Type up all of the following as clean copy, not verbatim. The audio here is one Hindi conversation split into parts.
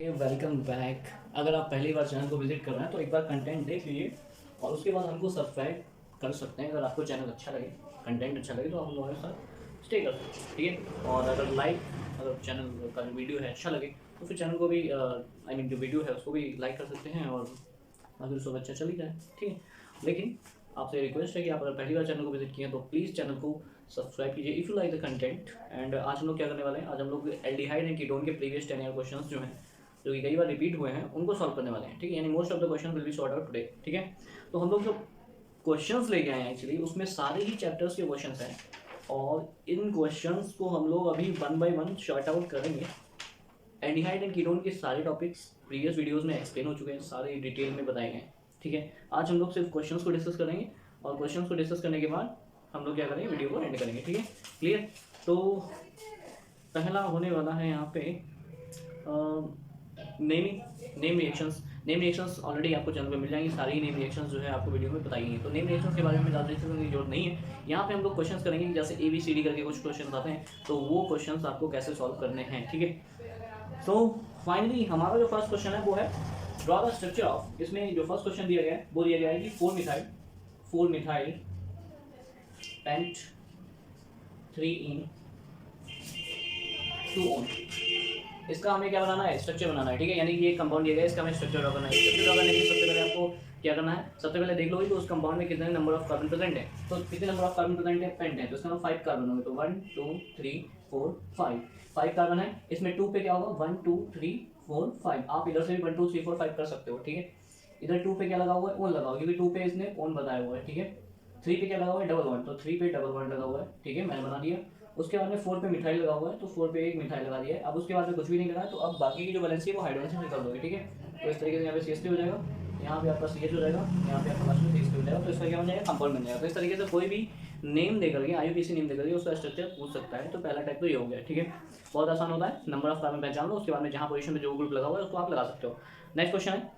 Welcome back. अगर आप पहली बार चैनल को विजिट कर रहे हैं तो एक बार कंटेंट देख लीजिए और उसके बाद हमको सब्सक्राइब कर सकते हैं। अगर आपको चैनल अच्छा लगे, कंटेंट अच्छा लगे तो आप हमारे साथ स्टे कर सकते हैं, ठीक है। और अगर चैनल का जो वीडियो है अच्छा लगे तो फिर चैनल को भी जो वीडियो है उसको भी लाइक कर सकते हैं और अगर सब अच्छा चल ही जाए, ठीक है। लेकिन आपसे रिक्वेस्ट है कि आप अगर पहली बार चैनल को विजिट किए तो प्लीज़ चैनल को सब्सक्राइब कीजिए if you like the content. And आज हम लोग क्या करने वाले हैं, आज हम लोग एल्डिहाइड एंड कीटोन के प्रीवियस 10 ईयर क्वेश्चंस जो हैं, जो कि कई बार रिपीट हुए हैं, उनको सॉल्व करने वाले हैं, ठीक है। यानी most of the question will be sort out today, ठीक है। तो हम लोग जो क्वेश्चंस लेके आए हैं एक्चुअली उसमें सारे ही चैप्टर्स के क्वेश्चंस हैं और इन क्वेश्चंस को हम लोग अभी one by one short out करेंगे। एल्डिहाइड एंड कीटोन के सारे टॉपिक्स प्रीवियस वीडियोस में एक्सप्लेन हो चुके हैं, सारे डिटेल में बताए गए, ठीक है। आज हम लोग सिर्फ क्वेश्चंस को डिस्कस करेंगे और क्वेश्चंस को डिस्कस करने के बाद हम लोग क्या करेंगे, वीडियो को एंड करेंगे, ठीक है। क्लियर। तो पहला होने वाला है यहाँ पे नेम रिएक्शंस ऑलरेडी आपको चैनल पे मिल जाएंगी। सारी नेम रिएक्शंस जो है आपको वीडियो में बताई गई। तो नेम रिएक्शंस के बारे में ज़्यादा डिस्कस करने की जरूरत नहीं है। यहाँ पे हम लोग क्वेश्चंस करेंगे, जैसे ABCD करके कुछ क्वेश्चंस आते हैं तो वो क्वेश्चंस आपको कैसे सॉल्व करने हैं, ठीक है। सो फाइनली हमारा जो फर्स्ट क्वेश्चन है वो है ड्रॉ द स्ट्रक्चर ऑफ। इसमें जो फर्स्ट क्वेश्चन दिया गया है वो दिया गया है कि 4 मिथाइल पेंट 3 इन 2 ऑन। इसका हमें क्या बनाना है, स्ट्रक्चर बनाना है, ठीक है। यानी कि ये कंपाउंड दिया गया है, इसका हमें स्ट्रक्चर ड्रॉ करना है। स्ट्रक्चर ड्रॉ करने के लिए सबसे पहले आपको क्या करना है, सबसे पहले देख लो तो उस कंपाउंड में कितने नंबर ऑफ कार्बन प्रेजेंट है। तो कितने नंबर ऑफ कार्बन प्रेजेंट है, पेंट है तो इसका 5 कार्बन होंगे। तो 1 2 3 4 5 कार्बन है। इसमें 2 पे क्या होगा, 1 2 3 4 5। आप इधर से भी 1 2 3 4 5 कर सकते हो, ठीक है। इधर 2 पे क्या लगा हुआ है, ओन लगाओ, क्योंकि 2 पे इसने ओन बताया हुआ है, ठीक है। 3 पे क्या लगा हुआ है, डबल वन, तो 3 पे डबल वन लगा हुआ है, ठीक है, मैंने बना दिया। उसके बाद में 4 पे मिथाइल लगा हुआ है तो 4 पे एक मिथाइल लगा दिया है। अब उसके बाद में कुछ भी नहीं करना है, तो अब बाकी की जो वैलेंसी है वो हाइड्रोजन से निकाल दोगे, ठीक है। तो इस तरीके से यहाँ पे CH3 हो जाएगा, यहाँ पे आपका CH हो जाएगा, यहाँ पे आपका लास्ट में CH3 हो जाएगा। तो इसका क्या बन जाएगा, कंपाउंड बन जाएगा। तो इस तरीके से कोई भी नेम देकर के, IUPAC नेम देकर के उसका स्ट्रक्चर पूछ सकता है। तो पहला टाइप तो ये हो गया, ठीक है। बहुत आसान होता है, नंबर ऑफ कार्बन पहचान लो, उसके बाद में जहाँ पोजीशन में जो ग्रुप लगा हुआ है उसको आप लगा सकते हो। नेक्स्ट क्वेश्चन है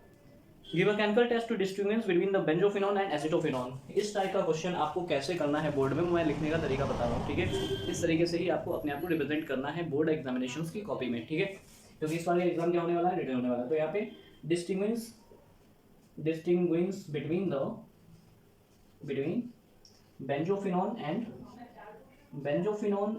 give a chemical test to distinguish between the benzophenone and acetophenone. इस टाइप का क्वेश्चन आपको कैसे करना है बोर्ड में, मैं लिखने का तरीका बता रहा हूँ, ठीक है। इस तरीके से ही आपको अपने आप को रिप्रेजेंट करना है बोर्ड एग्जामिनेशंस की कॉपी में, ठीक है। क्योंकि इस बार एग्जाम क्या होने वाला है, रिटर्न होने वाला है। तो यहाँ पे distinguish between benzophenone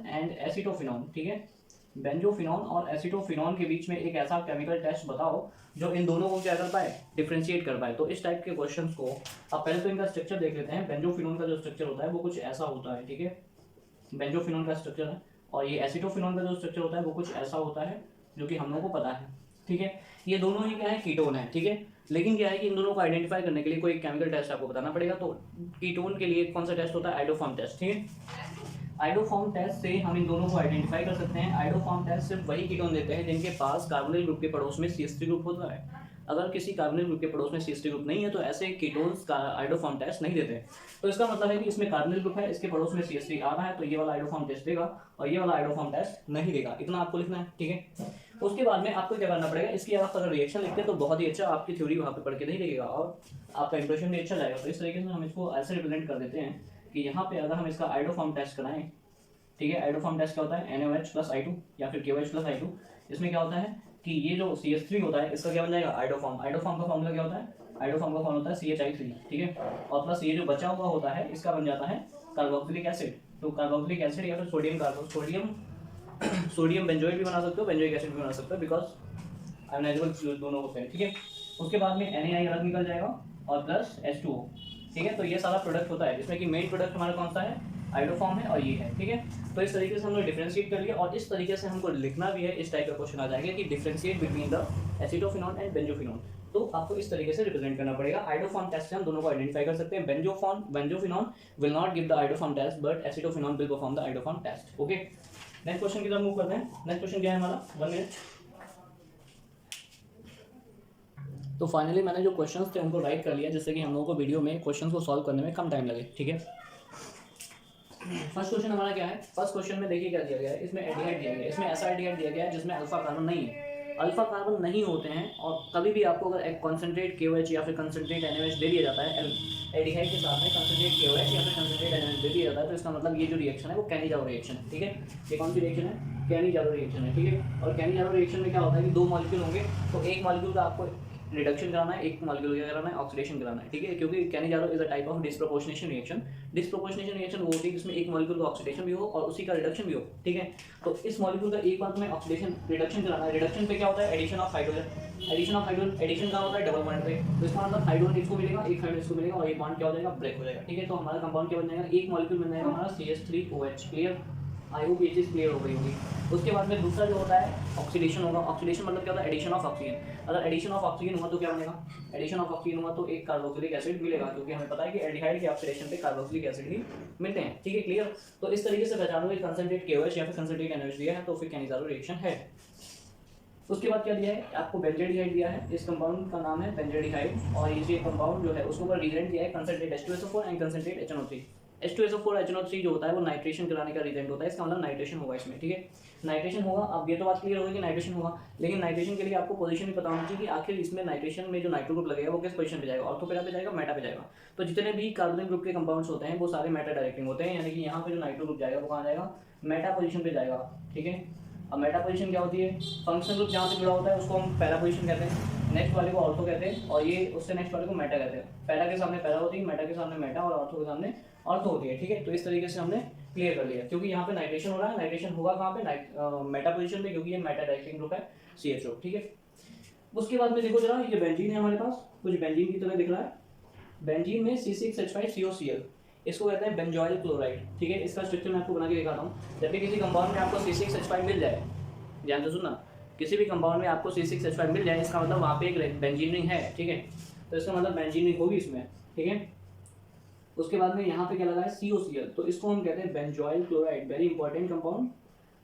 and acetophenone, ठीक है। बेंजोफिनोन और एसिटोफिनोन के बीच में एक ऐसा केमिकल टेस्ट बताओ जो इन दोनों को क्या कर पाए, डिफरेंशिएट कर पाए। तो इस टाइप के क्वेश्चंस को आप पहले तो इनका स्ट्रक्चर देख लेते हैं। बेंजोफिनोन का जो स्ट्रक्चर होता है वो कुछ ऐसा होता है, ठीक है। बेंजोफिनोन का स्ट्रक्चर है और ये एसिटोफिनोन का जो स्ट्रक्चर होता है वो कुछ ऐसा होता है जो कि हम लोगों को पता है, ठीक है। ये दोनों ही क्या है, कीटोन है, ठीक है। लेकिन क्या है कि इन दोनों को आइडेंटिफाई करने के लिए कोई केमिकल टेस्ट आपको बताना पड़ेगा। तो कीटोन के लिए कौन सा टेस्ट होता है, आइडोफॉर्म टेस्ट, ठीक है। आइडोफॉर्म टेस्ट से हम इन दोनों को आइडेंटिफाई कर सकते हैं। आइडोफॉर्म टेस्ट सिर्फ वही कीटोन देते हैं जिनके पास कार्बोनिल ग्रुप के पड़ोस में CH3 ग्रुप होता है। अगर किसी कार्बोनिल ग्रुप के पड़ोस में CH3 ग्रुप नहीं है तो ऐसे कीटोन्स का आइडोफॉर्म टेस्ट नहीं देते। तो इसका मतलब है कि इसमें कार्बोनिल ग्रुप है, इसके पड़ोस में CH3 आ रहा है, तो ये वाला आइडोफॉर्म टेस्ट देगा और ये वाला आइडोफॉर्म टेस्ट नहीं देगा। इतना आपको लिखना है, ठीक है। उसके बाद में आपको क्या करना पड़ेगा, इसकी आप अगर रिएक्शन लिखते हैं तो बहुत ही अच्छा, आपकी थ्योरी वहाँ पे पढ़ के नहीं देगा और आपका इंप्रेशन भी अच्छा जाएगा। तो इस तरीके से हम इसको ऐसे रिप्रेजेंट कर देते हैं कि यहाँ पे अगर हम इसका आइडोफॉर्म टेस्ट कराएं, ठीक है। आइडोफॉर्म टेस्ट क्या होता है, NaOH + I2 या फिर KOH + I2। इसमें क्या होता है कि ये जो CH3 होता है इसका क्या बन जाएगा, आइडोफॉर्म। आइडोफॉर्म का फॉर्मूला क्या होता है, आइडोफॉर्म का फॉर्मूला होता है CHI3, ठीक है। और प्लस ये जो बचा हुआ होता है इसका बन जाता है कार्बोक्सिलिक एसिड। तो कार्बोक्सिलिक एसिड या फिर सोडियम बेंजोएट भी बना सकते हो, बेंजोइक एसिड भी बना सकते हो, बिकॉज आयोनाइजेबल दोनों होते हैं, ठीक है। उसके बाद में NaI अलग निकल जाएगा और प्लस H2O, ठीक है। तो ये सारा प्रोडक्ट होता है जिसमें कि मेन प्रोडक्ट हमारा कौन सा है, आइडोफॉर्म है और ये है, ठीक है। तो इस तरीके से हम लोग डिफरेंशिएट कर लिया और इस तरीके से हमको लिखना भी है। इस टाइप का क्वेश्चन आ जाएगा कि differentiate between the acetophenone and benzophenone. तो आपको इस तरीके से रिप्रेजेंट करना पड़ेगा। आइडोफॉर्म टेस्ट से हम दोनों को आइडेंटिफाई कर सकते हैं। Benzophenone will not give the iodoform test but acetophenone will perform the iodoform test, okay. Next question की तरफ मूव करते हैं। नेक्स्ट क्वेश्चन क्या है हमारा, 1 मिनट। तो फाइनली मैंने जो क्वेश्चंस थे उनको राइट कर लिया जिससे कि हम लोगों को वीडियो में क्वेश्चंस को सॉल्व करने में कम टाइम लगे, ठीक है। फर्स्ट क्वेश्चन हमारा क्या है, फर्स्ट क्वेश्चन में देखिए क्या दिया गया है, इसमें एल्डिहाइड दिया गया है। इसमें ऐसा एल्डिहाइड दिया गया है जिसमें अल्फा कार्बन नहीं है। अल्फा कार्बन नहीं होते हैं और कभी भी आपको अगर एक कॉन्सेंट्रेट KOH या फिर कॉन्सेंट्रेट NaOH दे दिया जाता है एल्डिहाइड के साथ में कॉन्सेंट्रेट KOH या फिर कॉन्सेंट्रेट NaOH दे दिया जाता है तो इसका मतलब ये जो रिएक्शन है वो कैनिजाओ रिएक्शन है, ठीक है। ये कौन सी रिएक्शन है, कैनिजारो रिएक्शन है, ठीक है। और कैनिजारो रिएक्शन में क्या होता है कि दो मॉलिक्यूल होंगे, तो एक मॉलिक्यूल का आपको रिडक्शन कराना है, एक मॉलिक्यूल क्या कराना है, ऑक्सीडेशन कराना है, ठीक है। क्योंकि Cannizzaro is a type of disproportionation reaction. Disproportionation reaction वो होती है जिसमें एक मॉलिक्यूल का ऑक्सीडेशन भी हो और उसी का रिडक्शन भी हो, ठीक है। तो इस मॉलिक्यूल का एक बार में ऑक्सीडेशन रिडक्शन कराना है, रिडक्शन पे क्या होता है, addition of hydrogen. Addition of hydrogen, addition कहाँ होता है, डबल बॉन्ड पे। तो इसका मतलब हाइड्रोजन इसको मिलेगा, एक हाइड्रोजन इसको मिलेगा और एक बॉन्ड क्या हो जाएगा, ब्रेक हो जाएगा, ठीक है। तो हमारा कंपाउंड क्या बन जाएगा, एक मॉलिक्यूल बन जाएगा हमारा CH3OH। क्लियर, आई होप ये चीज़ क्लियर हो गई होगी। उसके बाद में दूसरा जो होता है ऑक्सीडेशन होगा। ऑक्सीडेशन मतलब क्या होता है, एडिशन ऑफ ऑक्सीजन। अगर एडिशन ऑफ ऑक्सीजन हुआ तो क्या बनेगा, एडिशन ऑफ ऑक्सीजन हुआ तो एक कार्बोक्सिलिक एसिड मिलेगा, क्योंकि हमें पता है कि एल्डिहाइड के ऑक्सीडेशन पे कार्बोक्सिलिक एसिड ही मिलते हैं, ठीक है। क्लियर, तो इस तरीके से पहचानोगे कंसंट्रेट KOH या फिर कंसंट्रेट NOH दिया है तो फिर कैनिजारो रिएक्शन है। उसके बाद क्या दिया है आपको, बेंजोडिहाइड दिया है। इस कंपाउंड का नाम है बेंजोडिहाइड और ये कंपाउंड जो है उसके ऊपर रिएजेंट दिया है concentrate H2SO4 and concentrate HNO3। H2SO4 HNO3 जो होता है वो नाइट्रेशन कराने का रिएजेंट होता है, इसका मतलब नाइट्रेशन होगा इसमें, ठीक है। नाइट्रेशन होगा, अब ये तो बात क्लियर होगी कि नाइट्रेशन होगा, लेकिन नाइट्रेशन के लिए आपको पोजीशन भी पता होनी चाहिए कि आखिर इसमें नाइट्रेशन में जो नाइट्रो ग्रुप लगेगा वो किस पोजीशन पे जाएगा, ऑर्थो पे जाएगा, मेटा पे जाएगा। तो जितने भी कार्बोनिल ग्रुप के कंपाउंड्स होते हैं वो सारे मेटा डायरेक्टिंग होते हैं, यानी कि यहाँ पे जो नाइट्रो ग्रुप जाएगा वो कहाँ जाएगा, मेटा पोजीशन पे जाएगा, ठीक है। अब मेटा पोजीशन क्या होती है, फंक्शनल ग्रुप जहाँ से जुड़ा होता है उसको हम पहला पोजीशन कहते हैं, नेक्स्ट वाले को ऑर्थो कहते हैं और ये उससे नेक्स्ट वाले को मेटा कहते हैं। पहला के सामने पहला होती है, मेटा के सामने मेटा और ऑर्थो के सामने ऑर्थो होती है, ठीक है। तो इस तरीके से हमने क्लियर कर लिया, क्योंकि यहाँ पे नाइट्रेशन हो रहा है, नाइट्रेशन होगा कहाँ पे, मेटा पोजीशन पे, क्योंकि ये मेटा डायरेक्टिंग ग्रुप है CHO, ठीक है। उसके बाद में देखो जरा, ये बेंजीन है हमारे पास, कुछ बेंजीन की तरह दिख रहा है। बेंजीन में C6H5COCl, इसको कहते हैं बेंजोइल क्लोराइड, ठीक है। इसका स्ट्रक्चर मैं आपको बना के दिखाता हूँ। जब भी किसी कंपाउंड में आपको C6H5 मिल जाए, ध्यान से सुनना, किसी भी कंपाउंड में आपको C6H5 मिल जाए इसका मतलब वहाँ पे एक बेंजीन रिंग है, ठीक है। तो इसका मतलब बेंजीन रिंग होगी इसमें, ठीक है। उसके बाद में यहाँ पे क्या लगा है COCl, तो इसको हम कहते हैं benzoyl chloride, very important compound,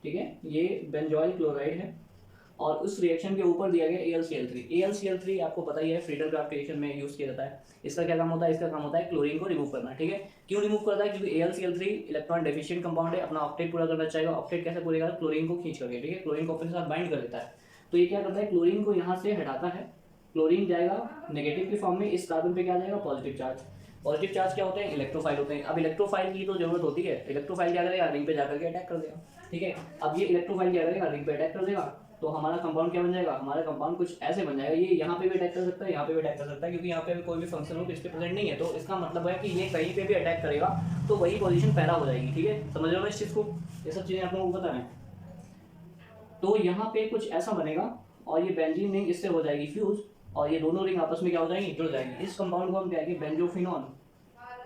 ठीक है। ये बेंजोइल क्लोराइड है और उस रिएक्शन के ऊपर दिया गया AlCl3। AlCl3 आपको पता ही है फ्रीडल-क्राफ्ट रिएक्शन में यूज किया जाता है। इसका क्या काम होता है, इसका काम होता है क्लोरीन को रिमूव करना, ठीक है। क्यों रिमूव करता है, क्योंकि AlCl3 इलेक्ट्रॉन डेफिशिएंट कंपाउंड है, अपना ऑक्टेट पूरा करना चाहेगा। ऑक्टेट कैसे पूरा करेगा, क्लोरीन को खींच करके, ठीक है। क्लोरीन को अपने साथ बाइंड कर लेता है, तो ये क्या करता है, क्लोरीन को यहाँ से हटाता है। क्लोरीन जाएगा नेगेटिव के फॉर्म में, इस कार्बन पे क्या जाएगा, पॉजिटिव चार्ज। पॉजिटिव चार्ज क्या होते हैं, इलेक्ट्रोफाइल होते हैं। अब इलेक्ट्रोफाइल की तो जरूरत होती है, इलेक्ट्रोफाइल क्या करेगा, रिंग पे जाकर के अटैक कर देगा, ठीक है। अब ये इलेक्ट्रोफाइल क्या करेगा, रिंग पे अटैक कर देगा, तो हमारा कंपाउंड क्या बन जाएगा, हमारा कंपाउंड कुछ ऐसे बन जाएगा। ये यहाँ पे भी अटैक कर सकता है, यहाँ पे भी अटैक कर सकता है, क्योंकि यहाँ पे कोई भी फंक्शन ग्रुप इस पे प्रेजेंट नहीं है, तो इसका मतलब है कि ये कहीं पे भी अटैक करेगा तो वही पोजीशन पैदा हो जाएगी, ठीक है। समझ रहे हो इस चीज़ को, ये सब चीज़ें आप लोगों को पता है। तो यहाँ पे कुछ ऐसा बनेगा और ये बेंजीन रिंग इससे हो जाएगी फ्यूज और ये दोनों रिंग आपस में क्या हो जाएंगी, जुड़ जाएंगी। इस कंपाउंड को हम कहेंगे बेंजोफिनॉन,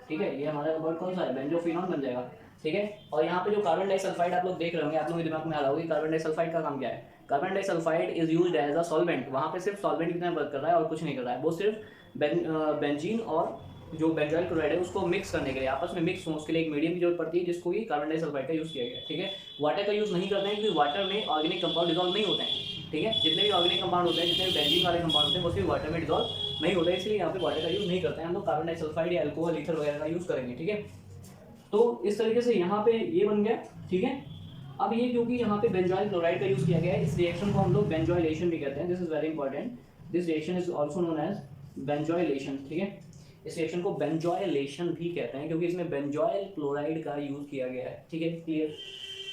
ठीक है। ये हमारा कंपाउंड कौन सा है, बेंजोफिनॉन बन जाएगा, ठीक है। और यहाँ पे जो कार्बन डाइसल्फाइड आप लोग देख रहे होंगे, आप लोगों के दिमाग में आ रहा होगा कार्बन डाइसल्फाइड का काम क्या है। Carbon disulphide is used as a solvent, वहाँ पे सिर्फ सॉल्वेंट की तरह वर्क कर रहा है और कुछ नहीं कर रहा है। वो सिर्फ बेंजीन और जो बेंजोइल क्लोराइड है उसको मिक्स करने के लिए, आपस में मिक्स हो, उसके लिए एक मीडियम की जरूरत पड़ती है जिसको कि कार्बन डाइसल्फाइड का यूज़ किया गया है, ठीक है। वाटर का यूज़ नहीं करते हैं क्योंकि वाटर में ऑर्गेनिक कंपाउंड डिजॉल्व नहीं होते हैं, ठीक है। जितने भी ऑर्गेनिक कंपाउंड होते हैं, जितने भी बेंजीन वाले कंपाउंड होते हैं वो सिर्फ वाटर में डिजॉल्व नहीं होता है, इसलिए यहाँ पे वाटर का यूज़ नहीं करते हैं हम लोग। कार्बन डाइसल्फाइड या अल्कोहल, ईथर वगैरह का यूज़ करेंगे, ठीक है। तो इस तरीके से यहाँ पे ये बन गया, ठीक है। अब ये क्योंकि यहाँ पे बेंजोइल क्लोराइड का यूज़ किया गया है, इस रिएक्शन को हम लोग बेंजोइलेशन भी कहते हैं। This is very important, this reaction is also known as benzoylation, ठीक है। इस रिएक्शन को बेंजोइलेशन भी कहते हैं क्योंकि इसमें बेंजोइल क्लोराइड का यूज़ किया गया है, ठीक है, क्लियर।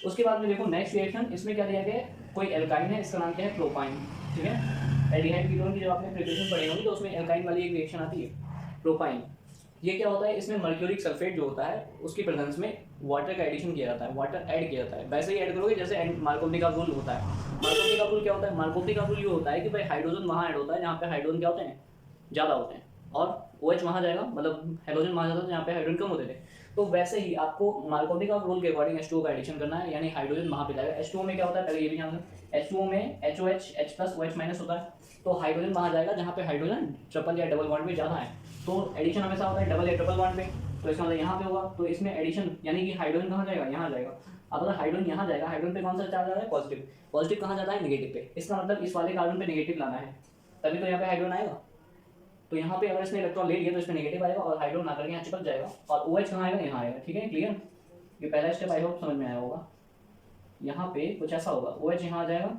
उसके बाद में देखो नेक्स्ट रिएक्शन, इसमें क्या दिया गया है, कोई एल्काइन है, इसका नाम क्या है, प्रोपाइन, ठीक है। एल्डिहाइड कीटोन की जब आपने प्रिपरेशन पढ़ी होगी तो उसमें एल्काइन वाली एक रिएक्शन आती है, प्रोपाइन। ये क्या होता है, इसमें मर्क्यूरिक सल्फेट जो होता है उसकी प्रेजेंस में वाटर का एडिशन किया जाता है, वाटर ऐड किया जाता है। वैसे ही ऐड करोगे जैसे मार्कोनी का रूल होता है। मार्कोनी का रूल क्या होता है, मार्कोनी का रूल ये होता है कि भाई हाइड्रोजन वहाँ ऐड होता है जहाँ पे हाइड्रोजन क्या होते हैं, ज़्यादा होते हैं, और OH वहाँ जाएगा, मतलब हाइड्रोजन वहाँ जाता है जहाँ पे हाइड्रोजन कम होते थे। तो वैसे ही आपको मार्कोनी का रूल के अकॉर्डिंग H2O का एडिशन करना है, यानी हाइड्रोजन वहाँ पे जाएगा। H2O में क्या होता है, पहले ये भी जान लो, H2O में HOH, H+OH- होता है, तो हाइड्रोजन वहाँ जाएगा जहाँ पे हाइड्रोजन ट्रिपल या डबल बॉन्ड में ज़्यादा है। तो एडिशन हमेशा होता है डबल या ट्रिपल बॉन्ड पे, तो इसका मतलब यहाँ पे होगा, तो इसमें एडिशन यानी कि हाइड्रोजन कहाँ जाएगा, यहाँ जाएगा। अब अगर हाइड्रोजन यहाँ जाएगा, हाइड्रोजन पे कौन सा चार्ज आ रहा है, पॉजिटिव। पॉजिटिव कहाँ जाता है, नेगेटिव पे। इसका मतलब इस वाले कार्बन पे नेगेटिव लाना है, तभी तो यहाँ पे हाइड्रोजन आएगा। तो यहाँ पे अगर इसने इलेक्ट्रॉन ले लिया तो इसमें नेगेटिव आएगा और हाइड्रोजन आकर के यहाँ चिपक जाएगा, और OH कहाँ आएगा, यहाँ आएगा, ठीक है, क्लियर। ये पहला स्टेप आई होप समझ में आया होगा। यहाँ पे कुछ ऐसा होगा, OH यहाँ आ जाएगा,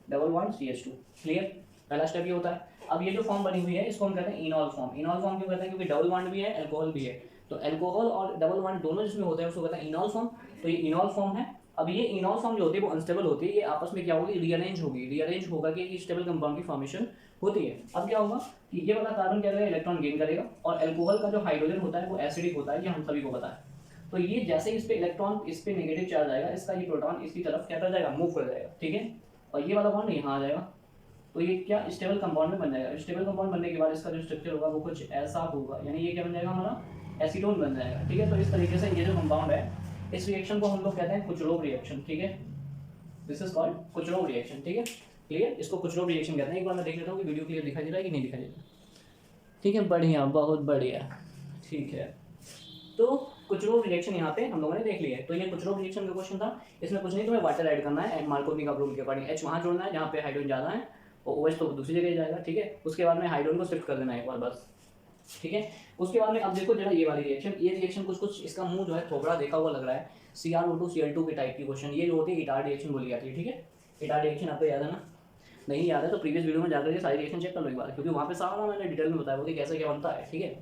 डबल बॉन्ड CH2, क्लियर। पहला स्टेप ये होता है। अब ये जो फॉर्म बनी हुई है इसको हम कहते हैं इनॉल फॉर्म। इनॉल फॉर्म क्यों कहते हैं, क्योंकि डबल बॉन्ड भी है, अल्कोहल भी है, तो अल्कोहल और डबल बॉन्ड दोनों जिसमें होते हैं उसको कहते हैं इनॉल फॉर्म। तो ये इनॉल फॉर्म है अब ये इनॉल फॉर्म जो होती है वो अनस्टेबल होती है, ये आपस में क्या होगी, रीअरेंज होगी, रीअरेंज होगा कि एक स्टेबल कंपाउंड की फॉर्मेशन होती है। अब क्या होगा कि ये वाला कार्बन क्या करेगा, इलेक्ट्रॉन गेन करेगा, और अल्कोहल का जो हाइड्रोजन होता है वो एसिडिक होता है, ये हम सभी को पता है। तो ये जैसे इस पे इलेक्ट्रॉन, इस पे नेगेटिव चार्ज आएगा, इसका ये प्रोटॉन इसकी तरफ क्या कर जाएगा, मूव कर जाएगा, ठीक है। और ये वाला बॉन्ड यहाँ आ जाएगा, तो ये क्या स्टेबल कंपाउंड में बन जाएगा। स्टेबल कंपाउंड बनने के बाद इसका जो स्ट्रक्चर होगा वो कुछ ऐसा होगा, यानी ये क्या बन जाएगा, हमारा एसीटोन बन जाएगा, ठीक है। तो इस तरीके से ये जो कंपाउंड है, इस रिएक्शन को हम लोग कहते हैं कुचरोव रिएक्शन, ठीक है। दिस इज कॉल्ड कुचरोव रिएक्शन, ठीक है, क्लियर। इसको कुचरोव रिएक्शन कहते हैं। एक बार मैं देख लेता हूँ कि वीडियो क्लियर दिखाई दे रहा है कि नहीं दिखाई दे रहा, ठीक है, बढ़िया, बहुत बढ़िया, ठीक है। तो कुचरोव रिएक्शन यहाँ पे हम लोगों ने देख लिया है। तो ये कुचरोव रिएक्शन का क्वेश्चन था, इसमें कुछ नहीं, तुम्हें वाटर ऐड करना है, मार्कोनी का रूल के अकॉर्डिंग H वहाँ जोड़ना है जहाँ पे हाइड्रोजन ज़्यादा है, और OH तो दूसरी जगह जाएगा, ठीक है। उसके बाद में हाइड्रोजन को शिफ्ट कर देना है एक बार बस, ठीक है। उसके बाद में अब देखो जरा ये वाली रिएक्शन, ये रिएक्शन कुछ इसका मुंह जो है थोड़ा देखा हुआ लग रहा है, CrO2 Cl2 के टाइप की क्वेश्चन, ये जो होती है इटार रिएक्शन बोली जाती है, ठीक है। इटार रिएक्शन आपको याद है ना, नहीं याद है तो प्रीवियस वीडियो में जाकर ये सारी रिएक्शन चेक कर लो एक बार, क्योंकि वहाँ पे सारा मैंने डिटेल में बताया कि कैसे क्या बनता है, ठीक है।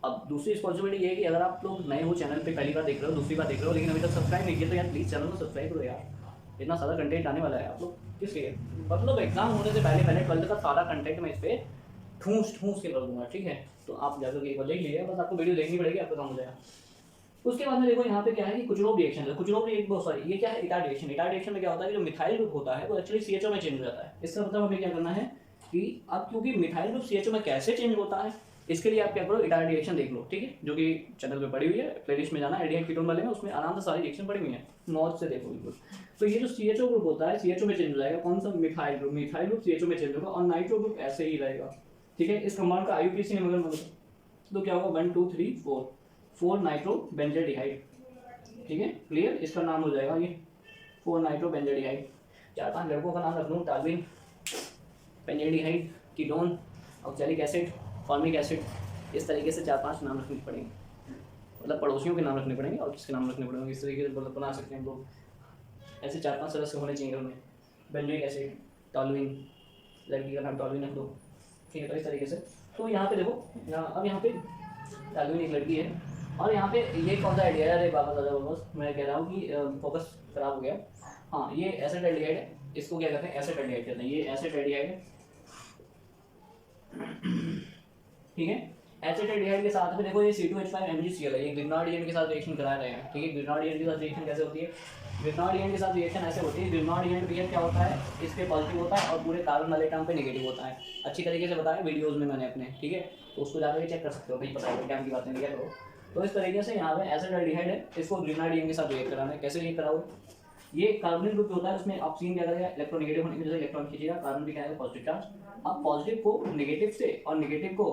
अब दूसरी रिस्पॉन्सिबिलिटी ये है कि अगर आप लोग नए हो चैनल पे, पहली बार देख रहे हो, दूसरी बार देख रहे हो, लेकिन अभी तक सब्सक्राइब नहीं किया, तो यार प्लीज़ चैनल को सब्सक्राइब करो यार, इतना सारा कंटेंट आने वाला है आप लोग किस लिए, मतलब एग्जाम होने से पहले पहले 12th का सारा कंटेंट मैं इस पर ठूस के कर दूंगा, ठीक है। तो आप जाकर एक बार देख लीजिए, बस आपको वीडियो देखनी पड़ेगी, आपका काम हो जाएगा। उसके बाद में देखो यहाँ पे क्या है कि कुचरोव रिएक्शन है, कुचरोव रिएक्शन, सॉरी ये क्या है, इटार रिएक्शन। इटार रिएक्शन में क्या होता है कि जो मिथाइल ग्रुप होता है वो एक्चुअली CHO में चेंज हो जाता है। इसका मतलब हमें क्या करना है कि अब क्योंकि मिथाइल ग्रुप CHO में कैसे चेंज होता है, इसके लिए आप क्या करो, इटार रिएक्शन देख लो, ठीक है, जो कि चैनल पे पड़ी हुई है, प्लेलिस्ट में जाना, एल्डिहाइड कीटोन वाले में, उसमें आराम से सारी रिएक्शन पड़ी हुई है, मौज से देखो बिल्कुल। तो ये जो CHO ग्रुप होता है CHO में चेंज हो जाएगा, कौन सा, मिथाइल ग्रुप CHO में चेंज होगा, और नाइट्रो ग्रुप ऐसे ही रहेगा, ठीक है। इस कंपाउंड का IUPAC में अगर तो क्या होगा, 1 2 3 4 नाइट्रो बेंजाडिहाइड, ठीक है, क्लियर। इसका नाम हो जाएगा ये 4 नाइट्रो बेंजाडिहाइड। 4-5 लड़कों का नाम रख लूँ, toluene, benzaldehyde, ketone, oxalic acid, formic acid, इस तरीके से 4-5 नाम रखने पड़ेंगे, मतलब पड़ोसियों के नाम रखने पड़ेंगे और किसके नाम रखने पड़ेंगे, इस तरीके से मतलब बना सकते हैं हम लोग, ऐसे 4-5 सदस्य होने चाहिए घर में। बेंजोइक एसिड, टॉल्विन, लड़की का नाम टॉल्विन रख दो, ठीक है। तो इस तरीके से, तो यहाँ पे देखो, अब यहाँ पे टॉल्विन एक लड़की है, और यहाँ पे ये कौन सा आइडिया है, अरे बाबा दादा बस मैं कह रहा हूँ कि फोकस खराब हो गया। हाँ, ये एसिड एल्डिहाइड है, इसको क्या कहते हैं, एसिड एल्डिहाइड कहते हैं, ये एसिड एल्डिहाइड है, ठीक है। एसिड एल्डिहाइड के साथ में देखो ये C2H5 MgCl है, ये ग्रिग्नार्ड एजेंट के साथ रिएक्शन करा रहे हैं, ठीक है। ग्रिग्नार्ड एजेंट के साथ रिएक्शन कैसे होती है, ग्रिग्नार्ड एजेंट के साथ रिएक्शन ऐसे होती है, ग्रिग्नार्ड एजेंट भी क्या होता है, इस पे पॉजिटिव होता है और पूरे कार्बन वाले टर्म पे नेगेटिव होता है, अच्छी तरीके से बताया वीडियोस में मैंने अपने, ठीक है। तो उसको जाकर चेक कर सकते हो भाई, पता है क्या की बातें नहीं करो। तो इस तरीके से यहाँ पे एसिड एल्डिहाइड है, इसको ग्रिग्नार्ड एजेंट के साथ रिएक्ट कराना है, कैसे रिएक्ट कराओगे, ये कार्बनिक ग्रुप होता है, उसमें ऑक्सीजन क्या करेगा, इलेक्ट्रोनेगेटिव होने की वजह से इलेक्ट्रॉन खींचेगा, कार्बन भी क्या है पॉजिटिव चार्ज। अब पॉजिटिव को नेगेटिव से और नेगेटिव को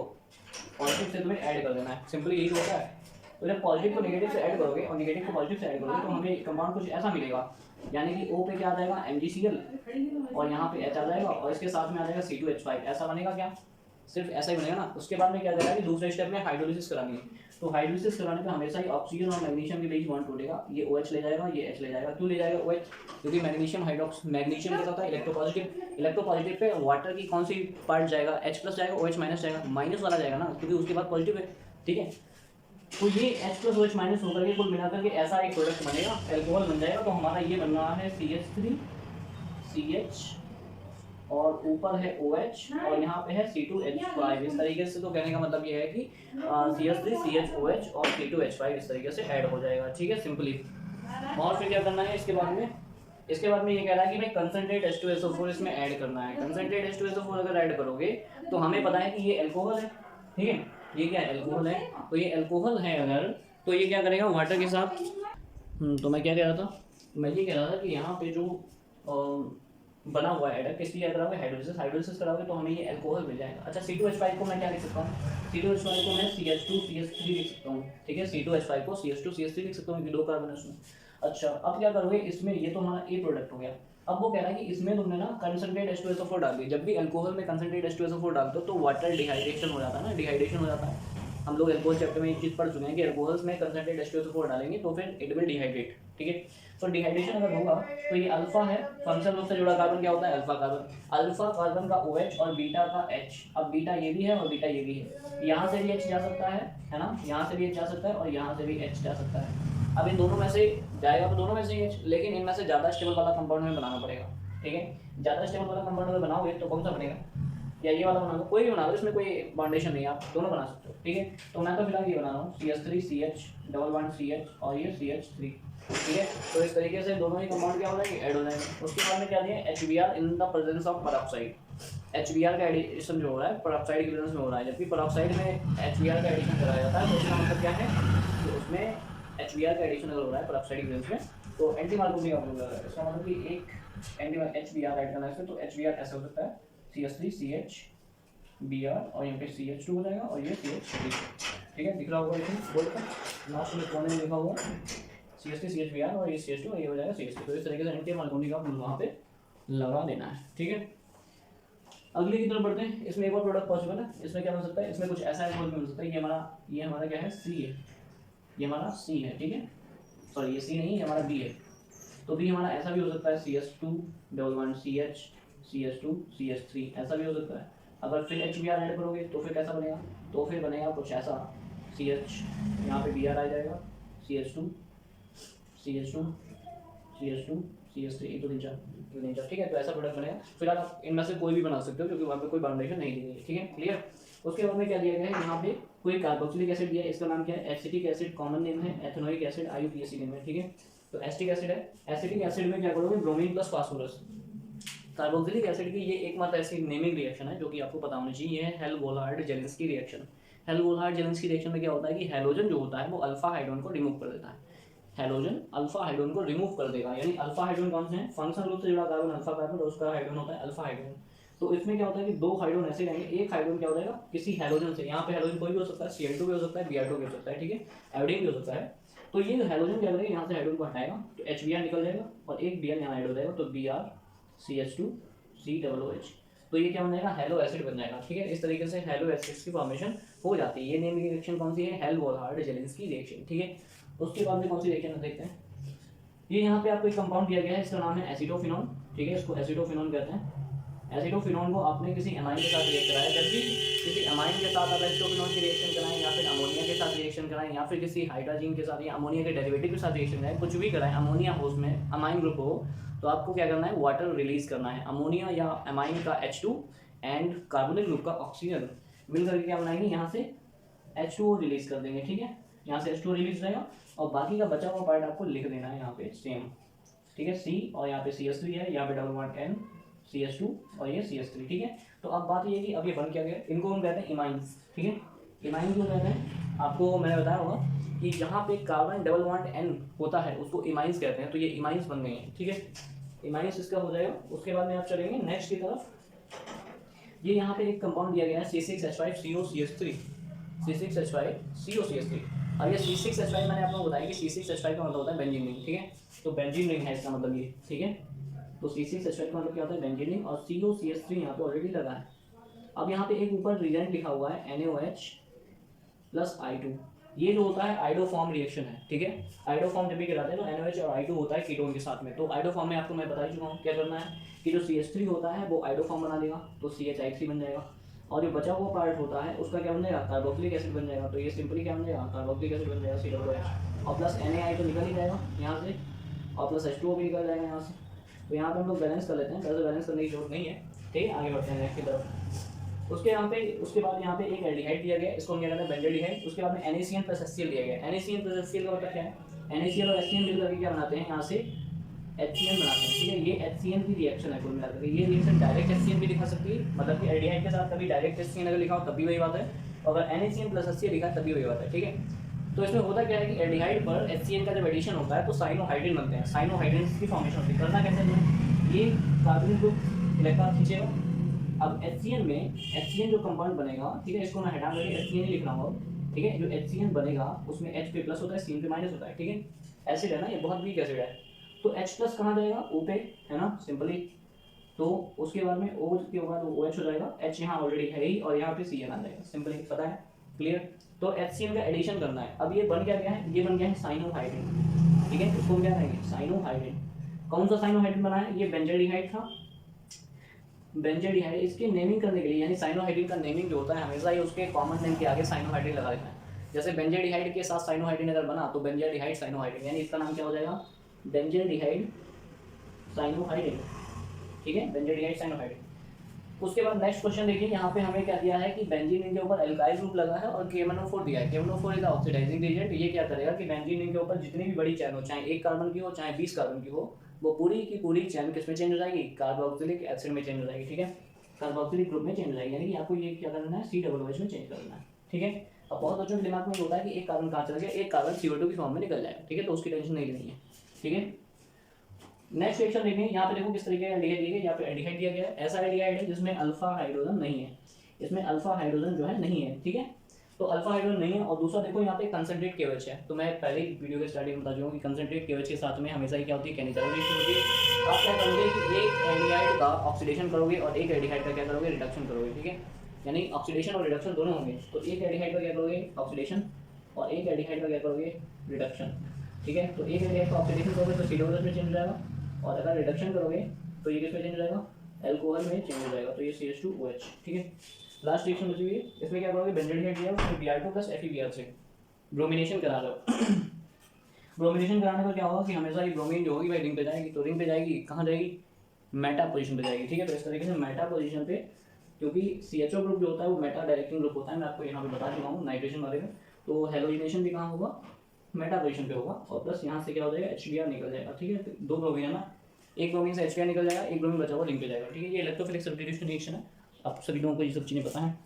पॉजिटिव से तुम्हें ऐड कर देना है, सिंपली यही होता है। तो जब पॉजिटिव को नेगेटिव से ऐड करोगे और नेगेटिव को पॉजिटिव से ऐड करोगे तो हमें कंपाउंड कुछ ऐसा मिलेगा, यानी कि O पे क्या आ जाएगा, MgCl, और यहाँ पे H आ जाएगा, और इसके साथ में आ जाएगा C2H5, ऐसा बनेगा क्या, सिर्फ ऐसा ही बनेगा ना। उसके बाद में क्या जाएगा कि दूसरे स्टेप में हाइड्रोलिसिस करानी है, तो हाइड्रोलिसिस कराने पे हमेशा ही ऑक्सीजन और मैग्नीशियम के बीच बॉन्ड टूटेगा, ये OH ले जाएगा, ये H ले जाएगा। क्यों ले जाएगा OH, क्योंकि मैग्नीशियम मैग्नीशियम क्या होता है, इलेक्ट्रोपॉजिटिव पे वाटर की कौन सी पार्ट जाएगा, H+ जाएगा, OH- जाएगा, माइनस वाला जाएगा ना, क्योंकि उसके बाद पॉजिटिव है, ठीक है। तो ये H+ OH- होकर के कुल मिलाकर के ऐसा एक प्रोडक्ट बनेगा, एल्कोहल बन जाएगा। तो हमारा ये बन रहा है CH3 CH और ऊपर है OH और यहाँ पे है C2H5, इस तरीके से। तो कहने का मतलब ये है कि CH3 CHOH और C2H5 इस तरीके से ऐड हो जाएगा, ठीक है, सिंपली। और फिर क्या करना है इसके बाद में, इसके बाद में ये कह रहा है कि भाई कंसंट्रेट H2SO4 इसमें ऐड करना है। कंसंट्रेट H2SO4 अगर ऐड करोगे तो हमें पता है कि ये अल्कोहल है, ठीक है, ये क्या है, अल्कोहल है। तो ये अल्कोहल है अगर, तो ये क्या करेगा वाटर के साथ। तो मैं क्या कह रहा था, मैं ये कह रहा था कि यहाँ पे जो बना हुआ है एडक, किसकी ऐड कराओगे, हाइड्रोलिसिस कराओगे तो हमें ये अल्कोहल मिल जाएगा। अच्छा, C2H5 को मैं क्या लिख सकता हूँ, C2H5 को मैं CH2 CH3 लिख सकता हूँ, ठीक है। C2H5 को CH2 CH3 लिख सकता हूँ, 2 कार्बन है उसमें। अच्छा, अब क्या करोगे इसमें, ये तो हमारा ए प्रोडक्ट हो गया। अब वो कह रहा है कि इसमें तुमने ना कंसंट्रेट H2SO4 डाल दी। जब भी अल्कोहल में कंसंट्रेट H2SO4 डालते हो तो वाटर डिहाइड्रेशन हो जाता है ना, डिहाइड्रेशन हो जाता है। हम लोग अल्कोहल चैप्टर में एक चीज़ पढ़ चुके हैं कि अल्कोहल्स में कंसंट्रेट H2SO4 डालेंगे तो फिर इट विल डिहाइड्रेट, ठीक है। तो डिहाइड्रेशन अगर होगा तो ये अल्फा है, फंक्शनल ग्रुप से जुड़ा कार्बन क्या होता है, अल्फा कार्बन। अल्फा कार्बन का OH और बीटा का H। अब बीटा ये भी है और बीटा ये भी है, यहाँ से भी H जा सकता है ना, यहाँ से भी H जा सकता है और यहाँ से भी H जा सकता है। अब इन दोनों में से जाएगा तो दोनों में से ही, लेकिन इनमें से ज़्यादा स्टेबल वाला कंपाउंड में बनाना पड़ेगा, ठीक है। ज़्यादा स्टेबल वाला कंपाउंड अगर बनाओगे तो कौन सा बनेगा, या ये वाला बना लो, कोई भी बना लो, इसमें कोई बाउंडेशन नहीं है, आप दोनों बना सकते हो, ठीक है। तो मैं तो फिलहाल ये बना रहा हूँ CH3CH डबल बॉन्ड CH और ये CH3, ठीक है। तो इस तरीके से दोनों ही कंपाउंड क्या हो जाएंगे, ऐड हो जाएंगे। उसके बाद में क्या दिया है, HBr in the presence of peroxide. HBr का एडिशन जो हो रहा है पेरोक्साइड के प्रेजेंस में हो रहा है, जबकि पेरोक्साइड में HBr का एडिशन कराया जाता है। तो इसका मतलब क्या है कि उसमें HBr का एडिशन अगर हो रहा है पेरोक्साइड के प्रेजेंस में तो एंटी मार्कोनी का प्रॉब्लम है। इसका मतलब कि एक एंटी HBr ऐड करना है, तो HBr ऐसे हो सकता है CH3CH Br और यहाँ पे CH2 हो जाएगा और ये CH3, ठीक है। दिख रहा होगा इसमें बोर्ड पर लास्ट में कोने में लिखा हुआ CH3CH Br और ये CH2 और ये हो जाएगा CH3। तो इस तरीके से एंटी मार्कोनी का वहाँ पे लगा देना है, ठीक है। अगले की तरफ बढ़ते हैं। इसमें एक और प्रोडक्ट पॉसिबल है। इसमें क्या बन सकता है, इसमें कुछ ऐसा एल्कोहल मिल सकता है। ये हमारा क्या है, C है, ये हमारा C है, ठीक है। सॉरी ये C नहीं, ये हमारा B है। तो B हमारा ऐसा भी हो सकता है CH2 double bond CH CH2 CH3 ऐसा भी हो सकता है। अगर फिर HBr ऐड करोगे तो फिर कैसा बनेगा, तो फिर बनेगा कुछ ऐसा CH, यहाँ पे Br आ जाएगा, CH2 CH2 CH2 CH3 1 2 3 4, ठीक है। तो ऐसा प्रोडक्ट बनेगा। फिलहाल आप इनमें से कोई भी बना सकते हो क्योंकि वहाँ पे कोई बाउंडेशन नहीं दी गई है, ठीक है, क्लियर। उसके बाद में क्या दिया गया है, यहाँ पे कोई कार्बोक्सिलिक एसिड दिया है, इसका नाम क्या है, एसिटिक एसिड कॉमन नेम है, एथेनोइक एसिड IUPAC नेम है, ठीक है। तो एसिटिक एसिड है, एसिटिक एसिड में क्या करोगे, bromine plus phosphorus. Carboxylic acid की ये एकमात्र ऐसी नेमिंग रिएक्शन है जो कि आपको पता होना चाहिए, ये है हेल-वोलार्ड-जेलिंस्की रिएक्शन। हेल-वोलार्ड-जेलिंस्की रिएक्शन में क्या होता है कि हैलोजन जो होता है वो अल्फा हाइड्रोजन को रिमूव कर देता है। हैलोजन अल्फा हाइड्रोजन को रिमूव कर देगा, यानी अल्फा हाइड्रोजन कौन से हैं, फंक्शनल ग्रुप से जुड़ा कार्बन अल्फा कार्बन और उसका हाइड्रोजन होता है अल्फा हाइड्रोजन। तो इसमें क्या होता है कि दो हाइड्रोजन ऐसे रहेंगे, एक हाइड्रोजन क्या हो जाएगा किसी हैलोजन से, यहाँ पे हैलोजन कोई भी हो सकता है, Cl2 भी हो सकता है, Br2 भी हो सकता है, ठीक है, आयोडीन भी हो सकता है। तो ये जो हैलोजन क्या करेगा, यहाँ से हाइड्रोजन को हटाएगा तो HBr निकल जाएगा और एक Br यहाँ ऐड हो जाएगा, तो Br CH2 COOH। तो ये क्या बन जाएगा, हेलो एसिड बन जाएगा, ठीक है। इस तरीके से हेलो एसिड्स की फॉर्मेशन हो जाती है। ये नेमिंग रिएक्शन कौन सी है, हेल-वोलार्ड-जेलिंस्की रिएक्शन, ठीक है। उसके बाद में कौन सी रिएक्शन देखते हैं, ये यहाँ पे आपको एक कंपाउंड दिया गया है, इसका नाम है एसिटोफिनॉन, ठीक है, इसको एसिटोफिनॉन कहते हैं। एसिटोफिनॉन को आपने किसी एमाइन के साथ रिएक्ट कराया, जब भी किसी एमाइन के साथ आप एसिटोफिनॉन की रिएक्शन कराएं या फिर अमोनिया के साथ रिएक्शन कराएं या फिर किसी हाइड्रोजन के साथ या अमोनिया के डेरिवेटिव के साथ रिएक्शन कराएं, कुछ भी कराएं, अमोनिया हो उसमें अमाइन ग्रुप हो, तो आपको क्या करना है, वाटर रिलीज करना है। अमोनिया या अमाइन का H2 एंड कार्बोनिल ग्रुप का ऑक्सीजन मिल करके क्या बनाएंगे, यहाँ से H2O रिलीज कर देंगे, ठीक है। यहाँ से H2O रिलीज रहेगा और बाकी का बचा हुआ पार्ट आपको लिख देना है यहाँ पे सेम, ठीक है। C और यहाँ पे CH3 है, यहाँ पे डबल बॉन्ड N CH2 और ये CH3, ठीक है। तो अब बात ये है कि अब ये बन क्या गया, इनको हम कहते हैं इमाइंस, ठीक है। इमाइन क्यों कहते हैं, आपको मैंने बताया होगा कि जहाँ पे कार्बन डबल बॉन्ड N होता है उसको इमाइंस कहते हैं। तो ये इमाइंस बन गए हैं, ठीक है, इमाइंस इसका हो जाएगा। उसके बाद में आप चलेंगे नेक्स्ट की तरफ। ये यहाँ पे एक कंपाउंड दिया गया है C6H5COCH3, C6H5COCH3। अब ये C6H5 मैंने आपको बताया कि C6H5 का मतलब होता है बेंजीन रिंग, ठीक है। तो बेंजीन रिंग है इसका मतलब ये, ठीक है। तो C6H5 का मतलब क्या होता है, बेंजीन रिंग, और COCH3 यहाँ पे ऑलरेडी लगा है। अब यहाँ पे एक ऊपर रिएजेंट लिखा हुआ है NaOH प्लस I2, ये जो होता है आइडोफॉर्म रिएक्शन है, ठीक है। आइडोफॉर्म जब भी कराते हैं तो NaOH और I2 होता है कीटोन के साथ में। तो आइडोफॉर्म में आपको मैं बता ही चुका हूँ क्या करना है कि जो CH3 होता है वो आइडोफॉर्म बना देगा, तो CHI3 बन जाएगा, और जो बचा हुआ पार्ट होता है उसका क्या बन जाएगा, कार्बोक्सिलिक एसिड बन जाएगा। तो ये सिंपली क्या बन जाएगा, कार्बोक्सिलिक एसिड बन जाएगा COOH, और प्लस NaI तो निकल ही जाएगा यहाँ से, और प्लस H2O भी निकल जाएगा यहाँ से। तो यहाँ पे हम लोग बैलेंस कर लेते हैं, वैसे बैलेंस करने की जरूरत नहीं है, ठीक है। आगे बढ़ते हैं नेक्स्ट की तरफ। उसके बाद यहाँ पे एक एल्डिहाइड दिया गया, इसको हम क्या कहते हैं, बेंजोल्डिहाइड। उसके बाद में NaCN प्लस HCl दिया गया है। NaCN प्लस HCl का मतलब क्या है, NaCl और HCl मिल करके क्या बनाते हैं, यहाँ से HCl बनाते हैं, ठीक है। ये HCl की रिएक्शन है कुल मिलाकर। ये रिएक्शन डायरेक्ट HCl भी दिखा सकती है, मतलब कि एल्डिहाइड के साथ कभी डायरेक्ट HCl अगर लिखा हो तब भी वही बात है, और अगर NaCN प्लस HCl लिखा है तब भी वही बात है, ठीक है। तो इसमें होता क्या है कि एल्डिहाइड पर HCl का जब एडिशन होता है तो साइनोहाइड्रिन बनते हैं, साइनोहाइड्रिन की फॉर्मेशन होती है। करना कैसे है, ये कार्बन ग्रुप इलेक्ट्रॉन खींचेगा। अब HCl जो कंपाउंड बनेगा, ठीक है, इसको मैं हटा करके HCl लिख रहा हूँ, ठीक है। जो HCl बनेगा उसमें H पे प्लस होता है, CN पे माइनस होता है, ठीक है। एसिड है ना, ये बहुत वीक एसिड है, तो H प्लस कहाँ जाएगा, O पे, है ना, सिंपली। तो उसके बाद में O के बाद OH हो जाएगा, H यहाँ ऑलरेडी है ही, और यहाँ पे CN आ जाएगा, सिंपली, पता है, क्लियर। तो HCl का एडिशन करना है। अब ये बन क्या गया है, ये बन गया है साइनोहाइड्रिन, ठीक है। इसको हम क्या कहेंगे, साइनोहाइड्रिन। कौन सा साइनोहाइड्रिन बना है, ये बेंजोल्डिहाइड था, बेंजोल्डिहाइड। इसके नेमिंग करने के लिए, यानी साइनोहाइड्रिन का नेमिंग जो होता है हमेशा ही उसके कॉमन नेम के आगे साइनोहाइड्रिन लगा देना है। जैसे बेंजाइडिहाइड के साथ साइनोहाइड्रिन अगर बना तो बेंजाइडिहाइड साइनोहाइड्रिन, यानी इसका नाम क्या हो जाएगा, बेंजाइडिहाइड साइनोहाइड्रिन, ठीक है, बेंजाइडिहाइड साइनोहाइड्रिन। उसके बाद नेक्स्ट क्वेश्चन देखिए, यहाँ पे हमें क्या दिया है कि बेंजीन के ऊपर एल्काइल ग्रुप लगा है और KMnO4 दिया है। KMnO4 is oxidising agent. ये क्या करेगा कि बेंजीन के ऊपर जितनी भी बड़ी चैन हो, चाहे 1 कार्बन की हो चाहे 20 कार्बन की हो, वो पूरी की पूरी चैन किस में चेंज हो जाएगी, कार्बोक्सिलिक एसिड में चेंज हो जाएगी, ठीक है, कार्बोक्सिलिक ग्रुप में चेंज हो जाएगी। यानी कि आपको ये क्या करना है, COOH में चेंज करना है, ठीक है। अब बहुत बच्चों के दिमाग में होता है कि एक कार्बन कहाँ चला गया, एक कार्बन CO2 की फॉर्म में निकल जाएगा, ठीक है, तो उसकी टेंशन नहीं लेनी है, ठीक है। नेक्स्ट रिएक्शन देखिए, यहाँ पे देखो किस तरीके का एल्डिहाइड दिया गया, यहाँ पे एल्डिहाइड दिया गया है, ऐसा एल्डिहाइड है जिसमें अल्फा हाइड्रोजन नहीं है, इसमें अल्फा हाइड्रोजन जो है नहीं है, ठीक है, तो अल्फा हाइड्रोजन नहीं है। और दूसरा देखो यहाँ पे कंसंट्रेट KOH है, तो मैं पहले ही वीडियो के स्टार्टिंग में बता चुका हूँ कि कंसंट्रेट KOH के साथ में हमेशा ही क्या होती है, कैनिचाइजेशन होती है। आप क्या करोगे कि एक एल्डिहाइड का ऑक्सीडेशन करोगे और एक एल्डिहाइड का क्या करोगे, रिडक्शन करोगे, ठीक है, यानी ऑक्सीडेशन और रिडक्शन दोनों होंगे। तो एक एल्डिहाइड का क्या करोगे, ऑक्सीडेशन, और एक एल्डिहाइड का क्या करोगे, रिडक्शन, ठीक है। तो एक एल्डिहाइड का ऑक्सीडेशन करोगे तो COOH में चेंज हो जाएगा, और अगर रिडक्शन करोगे तो ये किस में चेंज हो जाएगा, अल्कोहल में चेंज हो जाएगा, तो ये CH2OH, ठीक है। लास्ट रिएक्शन बची हुई है, इसमें क्या करोगे, बेंजाइडिहाइड दिया है, उसमें Br2 + FeBr3 ब्रोमिनेशन करा दो। ब्रोमिनेशन कराने पर क्या होगा कि हमेशा ये ब्रोमीन जो होगी भाई रिंग पे जाएगी, तो रिंग पे जाएगी कहाँ जाएगी, मेटा पोजीशन पे जाएगी, ठीक है। तो इस तरीके से मेटा पोजीशन पे, क्योंकि CHO ग्रुप जो होता है वो मेटा डायरेक्टिंग ग्रुप होता है, मैं आपको यहाँ पे बता चुका हूँ नाइट्रेशन वाले में, तो हेलोजिनेशन भी कहाँ होगा, मेटा पोजीशन पे होगा, और प्लस यहाँ से क्या हो जाएगा, HBr निकल जाएगा, ठीक है। तो 2 ब्रोमीन है ना, एक ब्रोमीन से HBr निकल जाएगा, एक ब्रोमीन बचा हुआ रिंग पे जाएगा, ठीक है। ये इलेक्ट्रोफिलिक सब्स्टिट्यूशन रिएक्शन है, आप सभी लोगों को ये सब चीज़ें पता है,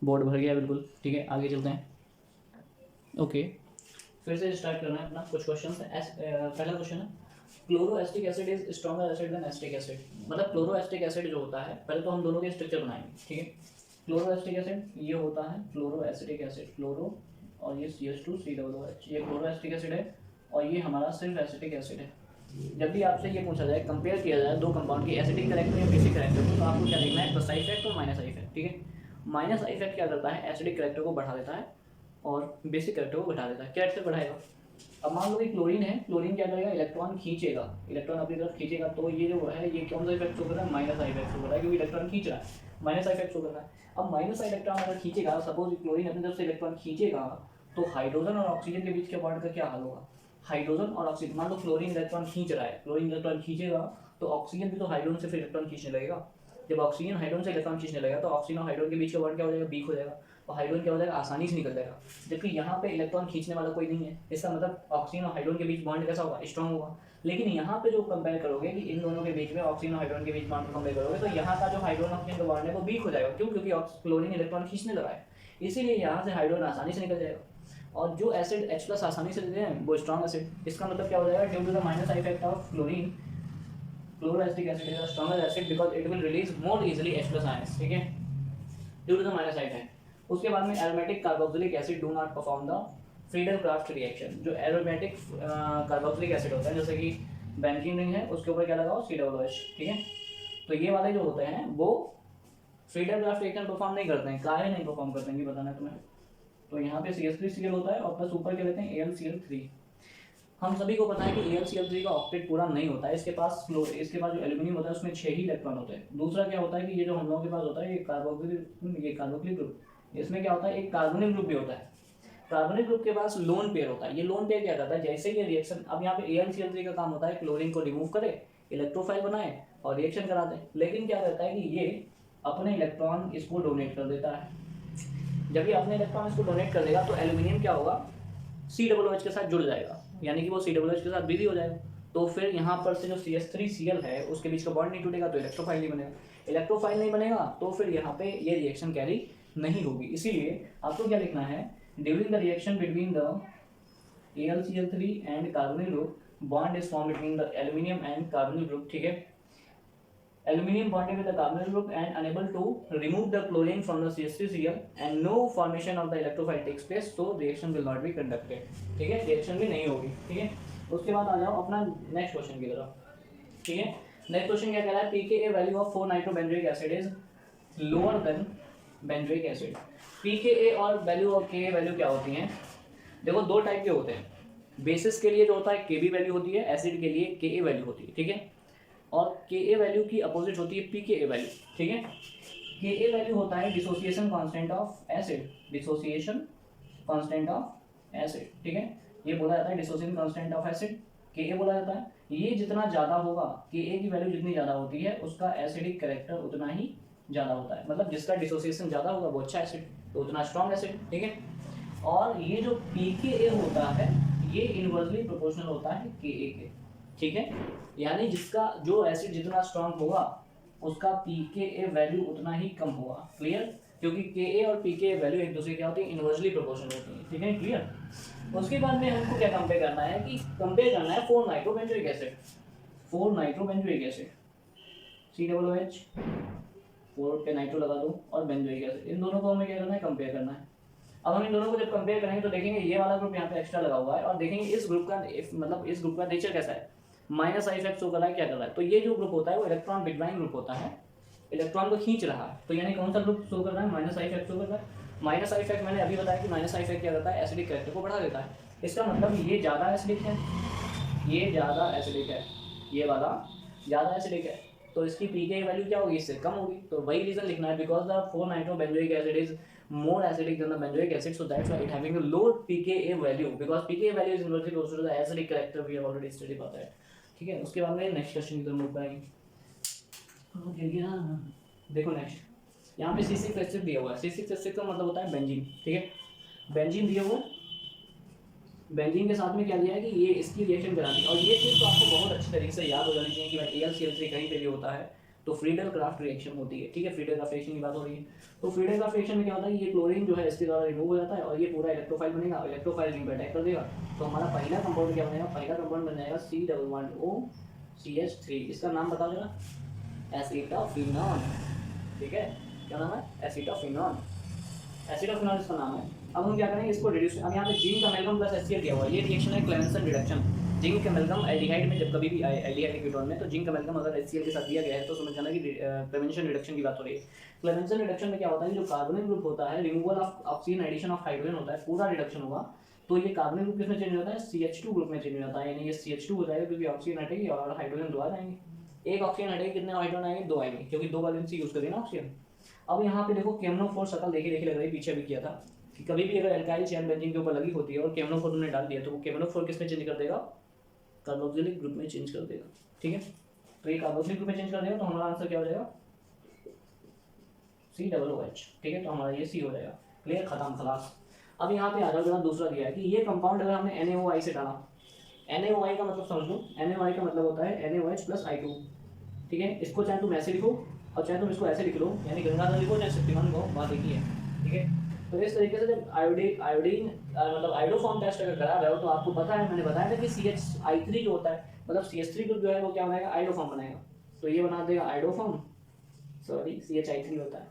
बोर्ड भर गया बिल्कुल, ठीक है। आगे चलते हैं, ओके, फिर से स्टार्ट करना है अपना कुछ क्वेश्चन है। पहला क्वेश्चन है, chloroacetic acid is stronger acid than acetic acid. मतलब क्लोरोएस्टिक एसिड जो होता है, पहले तो हम दोनों के स्ट्रक्चर बनाएंगे, ठीक है। क्लोरोएस्टिक एसिड ये होता है क्लोरोएसिटिक एसिड, क्लोरो और ये CH2COOH, ये क्लोरोएस्टिक एसिड है, और ये हमारा सिर्फ एसिटिक एसिड है। जब भी आपसे ये पूछा जाए, कंपेयर किया जाए दो कंपाउंड की एसिटिक करेक्टर या बेसिक करेक्टर, तो आपको क्या देखना है, प्लस आई इफेक्ट और माइनस आई इफेक्ट, ठीक है। माइनस आई इफेक्ट क्या करता है, एसिडिक करेक्टर को बढ़ा देता है और बेसिक करेक्टर को घटा देता है। क्या करेक्टर बढ़ाएगा, अब मान लो कि क्लोरीन है, क्लोरीन क्या करेगा, इलेक्ट्रॉन खींचेगा, इलेक्ट्रॉन अपनी तरफ खींचेगा, तो ये जो है ये कौन सा इफेक्ट शो कर रहा है, माइनस आई इफेक्ट शो कर रहा है, क्योंकि इलेक्ट्रॉन खींच रहा है, माइनस आई इफेक्ट शो कर रहा है। अब माइनस आई इलेक्ट्रॉन अगर खींचेगा, सपोज क्लोरीन अपनी तरफ से इलेक्ट्रॉन खींचेगा, तो हाइड्रोजन और ऑक्सीजन के बीच के बॉन्ड का क्या हाल होगा, हाइड्रोजन और ऑक्सीजन, मान लो क्लोरीन इलेक्ट्रॉन खींच रहा है, क्लोरीन इलेक्ट्रॉन खींचेगा तो ऑक्सीजन भी तो हाइड्रोजन से फिर इलेक्ट्रॉन खींचने लगेगा। जब ऑक्सीजन हाइड्रोजन से इलेक्ट्रॉन खींचने लगेगा तो ऑक्सीजन और हाइड्रोजन के बीच का बॉन्ड क्या हो जाएगा, वीक हो जाएगा, और हाइड्रोजन क्या हो जाएगा, आसानी से निकल जाएगा। जबकि यहाँ पे इलेक्ट्रॉन खींचने वाला कोई नहीं है, इसका मतलब ऑक्सीजन और हाइड्रोजन के बीच बॉन्ड कैसा होगा, स्ट्रॉन्ग होगा। लेकिन यहाँ पे जो कंपेयर करोगे कि इन दोनों के बीच में ऑक्सीजन और हाइड्रोजन के बीच बॉन्ड कंपेयर करोगे, तो यहाँ का जो हाइड्रोजन ऑक्सीजन का बॉन्ड है वो वीक हो जाएगा। क्यों, क्योंकि क्लोरीन इलेक्ट्रॉन खींचने लगा है, इसीलिए यहाँ से हाइड्रोजन आसानी से निकल जाएगा। और जो एसिड H+ आसानी से लेते हैं वो स्ट्रॉन्ग एसिड। इसका मतलब क्या हो जाएगा, due to the minus I effect of chlorine, chloroacetic acid is a stronger acid because it will release more easily H+ ions, ठीक है, due to the minus I effect. उसके बाद में aromatic carboxylic acid do not perform the Friedel Crafts reaction. जो एरोमेटिक कार्बोक्सिलिक एसिड होता है, जैसे कि बेंजीन रिंग है, उसके ऊपर क्या लगाओ, COOH, ठीक है। तो ये वाले जो होते हैं वो फ्रीडल क्राफ्ट रिएक्शन परफॉर्म नहीं करते हैं, काहे नहीं परफॉर्म करते हैं ये बताना है तुम्हें। तो यहाँ पे CH3Cl होता है और प्लस ऊपर क्या लेते हैं, AlCl3। हम सभी को पता है कि AlCl3 का ऑक्टेट पूरा नहीं होता है, इसके पास जो एल्यूमिनियम होता है उसमें 6 ही इलेक्ट्रॉन होते हैं। दूसरा क्या होता है कि ये जो हम लोगों के पास होता है ये कार्बोक्सिलिक ग्रुप, इसमें क्या होता है, एक कार्बोनिल ग्रुप भी होता है। कार्बोनिल ग्रुप के पास लोन पेयर होता है। ये लोन पेयर क्या करता है, जैसे ये रिएक्शन, अब यहाँ पे AlCl3 का काम होता है क्लोरीन को रिमूव करे, इलेक्ट्रोफाइल बनाए और रिएक्शन करा दे। लेकिन क्या करता है कि ये अपने इलेक्ट्रॉन इसको डोनेट कर देता है। जब ये अपने इलेक्ट्रॉन इसको डोनेट कर देगा तो एल्यूमिनियम क्या होगा, COOH के साथ जुड़ जाएगा, यानी कि वो COOH के साथ बिजी हो जाएगा। तो फिर यहाँ पर से जो CH3Cl है उसके बीच का बॉन्ड नहीं टूटेगा, तो इलेक्ट्रोफाइल नहीं बनेगा। इलेक्ट्रोफाइल नहीं बनेगा तो फिर यहाँ पे ये रिएक्शन कैरी नहीं होगी। इसीलिए आपको क्या लिखना है, during the reaction between the AlCl3 and carbonyl group bond is form between the aluminium and carbonyl group, ठीक है। Aluminium bonded with the carbonyl group and unable to remove the chlorine from the CH3Cl and no formation of the electrophile takes place, so reaction will not be conducted, ठीक है, रिएक्शन भी नहीं होगी, ठीक है। उसके बाद आ जाओ अपना नेक्स्ट क्वेश्चन की तरफ, ठीक है। नेक्स्ट क्वेश्चन क्या कह रहा है, pKa value of four nitrobenzoic acid is lower than benzoic acid. pKa और वैल्यू ऑफ Ka वैल्यू क्या होती हैं, देखो दो टाइप के होते हैं। बेसिस के लिए जो होता है Kb वैल्यू होती है, एसिड के लिए Ka वैल्यू होती है, ठीक है। और Ka वैल्यू की अपोजिट होती है pKa वैल्यू, ठीक है। Ka वैल्यू होता है dissociation constant of acid, dissociation constant of acid, ठीक है। ये बोला जाता है dissociation constant of acid, Ka बोला जाता है। ये जितना ज़्यादा होगा, Ka की वैल्यू जितनी ज़्यादा होती है उसका एसिडिक कैरेक्टर उतना ही ज़्यादा होता है, मतलब जिसका डिसोसिएशन ज़्यादा होगा वो अच्छा एसिड, तो उतना स्ट्रॉन्ग एसिड, ठीक है। और ये जो pKa होता है ये इनवर्सली प्रोपोर्शनल होता है Ka के, ठीक है। यानी जिसका जो एसिड जितना स्ट्रॉन्ग होगा उसका pKa वैल्यू उतना ही कम होगा, क्लियर। क्योंकि Ka और pKa वैल्यू एक दूसरे क्या होती है, इनवर्सली प्रोपोर्शनल होती है, ठीक है, क्लियर। उसके बाद में हमको क्या कंपेयर करना है कि कंपेयर करना है 4 nitrobenzoic acid, 4 nitrobenzoic acid COOH, 4 पे नाइट्रो लगा दो और बेंजोइक एसिड, इन दोनों को हमें क्या करना है, कंपेयर करना है। अब हम इन दोनों को जब कंपेयर करेंगे तो देखेंगे ये वाला ग्रुप यहाँ पे एक्स्ट्रा लगा हुआ है और देखेंगे इस ग्रुप का मतलब इस ग्रुप का नेचर कैसा है, माइनस आई इफेक्ट शो कर रहा है, क्या कर रहा है। तो ये जो ग्रुप होता है वो इलेक्ट्रॉन विड्रॉइंग ग्रुप होता है, इलेक्ट्रॉन को खींच रहा है, तो यानी कौन सा ग्रुप शो कर रहा है, माइनस आई इफेक्ट शो कर रहा है। माइनस आई इफेक्ट मैंने अभी बताया कि माइनस आई इफेक्ट क्या करता है, एसिडिक कैरेक्टर को बढ़ा देता है। इसका मतलब ये ज़्यादा एसिडिक है, ये ज़्यादा एसिडिक है, ये वाला ज़्यादा एसिडिक है, तो इसकी pKa वैल्यू क्या होगी, इससे कम होगी। तो वही रीजन लिखना है, because the 4 nitrobenzoic acid is more acidic than the benzoic acid, so that's why it having a low pKa value, because pKa value is inversely proportional to the acidic character, we have already studied about that, ठीक है। उसके बाद में नेक्स्ट क्वेश्चन की तरफ मूव करेंगे। देखो नेक्स्ट यहाँ पे C6H6 दिया हुआ है, C6H6 का मतलब होता है बेंजीन, ठीक है। बेंजीन दिया हुआ है, बेंजीन के साथ में क्या दिया है कि ये इसकी रिएक्शन करानी है, और ये चीज़ तो आपको बहुत अच्छी तरीके से याद हो जानी चाहिए कि भाई AlCl3 कहीं पे भी होता है तो फ्रीडल क्राफ्ट रिएक्शन होती है, ठीक है। फ्रीडल क्राफ्ट रिएक्शन की बात हो रही है, तो फ्रीडल क्राफ्ट रिएक्शन में क्या होता है, ये क्लोरीन जो है इसके द्वारा रिमूव हो जाता है और ये पूरा इलेक्ट्रोफाइल बनेगा, इलेक्ट्रोफाइल रिंग पे अटैक कर देगा, तो हमारा पहला कंपाउंड क्या बनेगा, पहला कंपाउंड बन जाएगा C11OCH3, इसका नाम बता देना एसिटाफिनॉन, ठीक है। क्या नाम है, एसिटाफिनॉन, एसिटाफिनॉन इसका नाम है। अब हम क्या करेंगे, इसको रिड्यूस, अब यहाँ पे जिंक अमेल्गम प्लस HCl दिया हुआ है, ये रिएक्शन है क्लेमेंसन रिडक्शन। जिंक अमेल्गम एल्डिहाइड में जब कभी भी आए, एल्डिहाइड कीटोन में, तो जिंक अमेल्गम अगर HCl के साथ दिया गया है तो समझ जाना कि क्लेमेंसन रिडक्शन की बात हो रही है। क्लेमेंसन रिडक्शन में क्या होता है, जो कार्बोनिल ग्रुप होता है, removal of oxygen, addition of hydrogen होता है, पूरा रिडक्शन होगा, तो ये कार्बोनिल ग्रुप किसमें चेंज होता है, CH2 ग्रुप में चेंज हो जाता है, यानी ये CH2 हो जाएगा क्योंकि ऑक्सीजन हटेगी और हाइड्रोजन दो आ जाएंगे। एक ऑक्सीजन हटेगी, कितने हाइड्रोजन आएंगे, दो आएंगे, क्योंकि दो वैलेंसी यूज करें ना ऑक्सीजन। अब यहाँ पे देखो केमनोफोर शक्ल देखी देखी लग रही है, पीछे भी किया था कि कभी भी अगर एल्काइल चेन बेंजीन के ऊपर लगी होती है और केमनोफोर तुमने डाल दिया तो वो केमनोफोर किस में चेंज कर देगा, कार्बोक्सिलिक ग्रुप में चेंज कर देगा, ठीक है। तो ये कार्बोक्सिलिक ग्रुप में चेंज कर देगा तो हमारा आंसर क्या हो जाएगा, COOH, ठीक है। तो हमारा ये C हो जाएगा, क्लियर, खत्म, खलास। अब यहाँ पे आ जाओ, जरा दूसरा दिया है कि ये कंपाउंड अगर हमने NaOI से डाला, NaOI का मतलब समझ लो, NaOI का मतलब होता है NaOH प्लस I2, ठीक है। इसको चाहे तुम ऐसे लिखो और चाहे तुम इसको ऐसे लिख लो, यानी गंगाधर लिखो चाहे शक्तिमान को, बात एक ही है, ठीक है। तो इस तरीके से जब आयोडीन मतलब आयोडोफॉर्म टेस्ट अगर करा रहे हो तो आपको पता है, मैंने बताया था कि CHI3 जो होता है, मतलब CH3 ग्रुप जो है वो क्या बनाएगा, आयोडोफॉर्म बनाएगा, तो ये बना देगा आयोडोफॉर्म, सॉरी CHI3 होता है,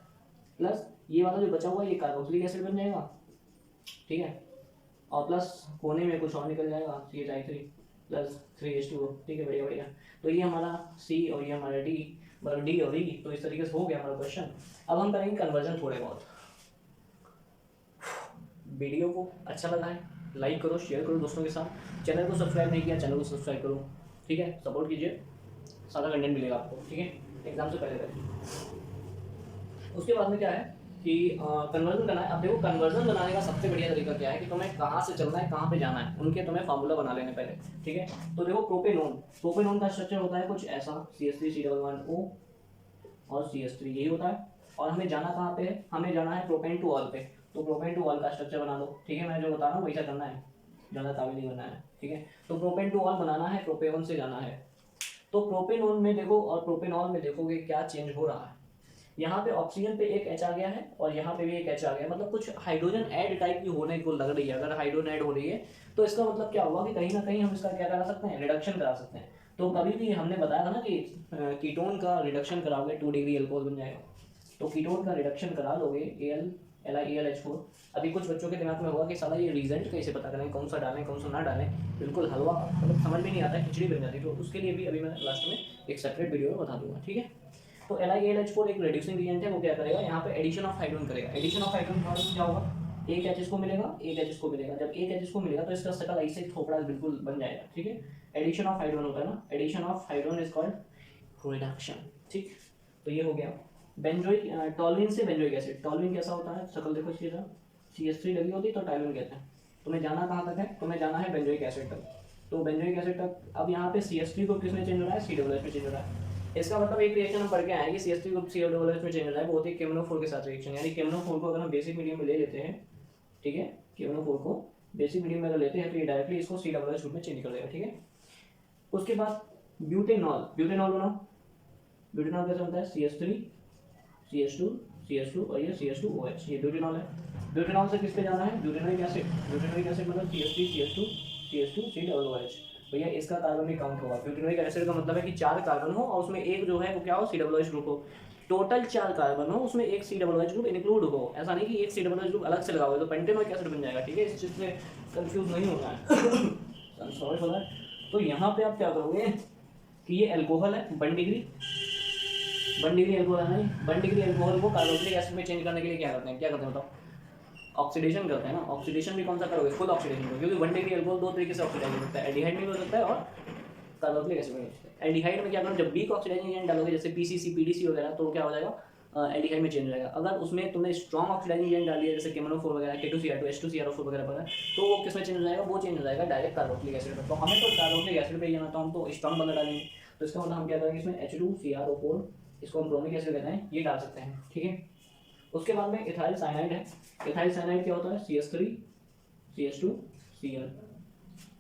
प्लस ये वाला जो बचा हुआ ये कार्बोक्सिलिक एसिड बन जाएगा, ठीक है, और प्लस कोने में कुछ और निकल जाएगा CHI3 प्लस 3H2O, ठीक है, बढ़िया बढ़िया। तो ये हमारा C और ये हमारा D, मतलब D और E, तो इस तरीके से हो गया हमारा क्वेश्चन। अब हम करेंगे कन्वर्जन थोड़े बहुत। वीडियो को अच्छा लगा है लाइक करो, शेयर करो दोस्तों के साथ, चैनल को सब्सक्राइब नहीं किया चैनल को सब्सक्राइब करो, ठीक है, सपोर्ट कीजिए, सारा कंटेंट मिलेगा आपको, ठीक है, एग्जाम से पहले करें। उसके बाद में क्या है कि कन्वर्जन करना है। अब देखो कन्वर्जन बनाने का सबसे बढ़िया तरीका क्या है कि तुम्हें कहाँ से चलना है, कहाँ पे जाना है, उनके तुम्हें फार्मूला बना लेने पहले, ठीक है। तो देखो प्रोपेनोन का स्ट्रक्चर होता है कुछ ऐसा, CH3COO और CH3 यही होता है, और हमें जाना कहाँ पे है, हमें जाना है प्रोपेन टू ऑल पे, तो प्रोपेन टू ऑल का स्ट्रक्चर बना दो, ठीक है। मैं जो बता रहा हूँ वैसा करना है, ज़्यादा तावी नहीं करना है, ठीक है। तो प्रोपेन टू ऑल बनाना है, प्रोपेनोन से जाना है, तो प्रोपेनोन में देखो और प्रोपेनॉल में देखोगे क्या चेंज हो रहा है। यहाँ पे ऑक्सीजन पे एक H आ गया है और यहाँ पे भी एक H आ गया है, मतलब कुछ हाइड्रोजन ऐड टाइप की होने को लग रही है। अगर हाइड्रोजन ऐड हो रही है तो इसका मतलब क्या हुआ कि कहीं ना कहीं हम इसका क्या करा सकते हैं, रिडक्शन करा सकते हैं। तो कभी भी हमने बताया था ना कि कीटोन का रिडक्शन कराओगे 2 डिग्री अल्कोहल बन जाएगा, तो कीटोन का रिडक्शन करा लोगे LiAlH4। अभी कुछ बच्चों के दिमाग में होगा कि साला ये रिजल्ट कैसे पता करें, कौन सा डालें कौन सा ना डालें, बिल्कुल हलवा, मतलब समझ में नहीं आता, खिचड़ी बन जाती है। तो उसके लिए भी अभी मैं लास्ट में एक सेपरेट वीडियो में बता दूंगा, ठीक है। तो LiAlH4 एक रिड्यूसिंग रिएजेंट है, वो क्या करेगा, यहाँ पे एडिशन ऑफ हाइड्रोजन करेगा। एडिशन ऑफ हाइड्रोजन क्या होगा, एक H इसको मिलेगा, एक H इसको मिलेगा। जब एक H इसको मिलेगा तो इसका शकल ऐसे थोपड़ा बिल्कुल बन जाएगा, ठीक है। एडिशन ऑफ हाइड्रोजन होता है ना, addition of hydrogen is called reduction, ठीक। तो ये हो गया बेंजोइक, टॉल्यूइन से बेंजोइक एसिड। टॉल्यूइन कैसा होता है, शक्ल देखो इसकी तरह, CH3 लगी होती तो टाइलून कहते हैं। तुम्हें जाना कहाँ तक है, तुम्हें जाना है बेंजोइक एसिड तक। तो बेंजोइक एसिड तक अब यहाँ पे CH3 ग्रुप किसमें चेंज हो रहा है, COOH में चेंज हो रहा है। इसका मतलब एक रिएक्शन हम पढ़ के आए कि CH3 ग्रुप COOH में चेंज हो रहा है, वो होती है KMnO4 के साथ रिएक्शन। यानी KMnO4 को अगर हम बेसिक मीडियम में ले लेते हैं, ठीक है, KMnO4 को बेसिक मीडियम में अगर लेते हैं तो ये डायरेक्टली इसको COOH ग्रुप में चेंज कर देगा, ठीक है। उसके बाद ब्यूटेनॉल, ब्यूटेनॉल बनाओ। ब्यूटेनॉल कैसे बनता है, CH3 CH2 और ये CH2OH, ये ब्यूटेनॉल है। ब्यूटेनॉल से किस पे जाना है, ब्यूटेनोइक एसिड। ब्यूटेनोइक एसिड मतलब CH3 CH2 COOH। भैया इसका कार्बन भी काउंट होगा। ब्यूटेनोइक एसिड का मतलब है कि 4 कार्बन हो और उसमें एक जो है वो क्या हो, COOH ग्रुप हो। टोटल 4 कार्बन हो, उसमें एक COOH ग्रुप इंक्लूड हो। ऐसा नहीं कि एक COOH ग्रुप अलग से लगाओगे तो पेंटेनोइक एसिड बन जाएगा, ठीक है। इस चीज़ से कंफ्यूज नहीं होना है। Sorry for that. तो यहाँ पे आप क्या करोगे कि ये एल्कोहल है 1 डिग्री एल्कोहल है, 1 डिग्री एल्कोहल को कार्बोक्सिलिक एसिड में चेंज करने के लिए क्या करते हैं बताओ, ऑक्सीडेशन करते हैं ना। ऑक्सीडेशन भी कौन सा करोगे, फुल ऑक्सीडेशन करोगे, क्योंकि 1 डिग्री एल्कोहल 2 तरीके से ऑक्सीडाइज हो सकता है, एल्डिहाइड में भी हो सकता है और कार्बोक्सिलिक एसिड में हो सकता है। एल्डिहाइड में क्या करना, जब वीक ऑक्सीडाइजिंग एजेंट डालोगे जैसे PCC PDC वगैरह तो क्या हो जाएगा, एल्डिहाइड में चेंज हो जाएगा। अगर उसमें तुमने स्ट्रॉन्ग ऑक्सीडाइजिंग एजेंट डाली है जैसे KMnO4 वगैरह, K2CR2 H2CR4 वगैरह पर, तो वो किसमें चेंज हो जाएगा, वो चेंज हो जाएगा डायरेक्ट कार्बोक्सिलिक एसिड में। तो हमें तो कार्बोक्सिलिक एसिड पे जाना, तो हम तो स्ट्रॉन्ग बंदा डालेंगे। तो इसका मतलब हम क्या करेंगे, इसमें H2CrO4, इसको हम ब्रोमिक एसिड कहते हैं, ये डाल सकते हैं, ठीक है। उसके बाद में इथाइल साइनाइड है। इथाइल साइनाइड क्या होता है, CH3 CH2 Cl,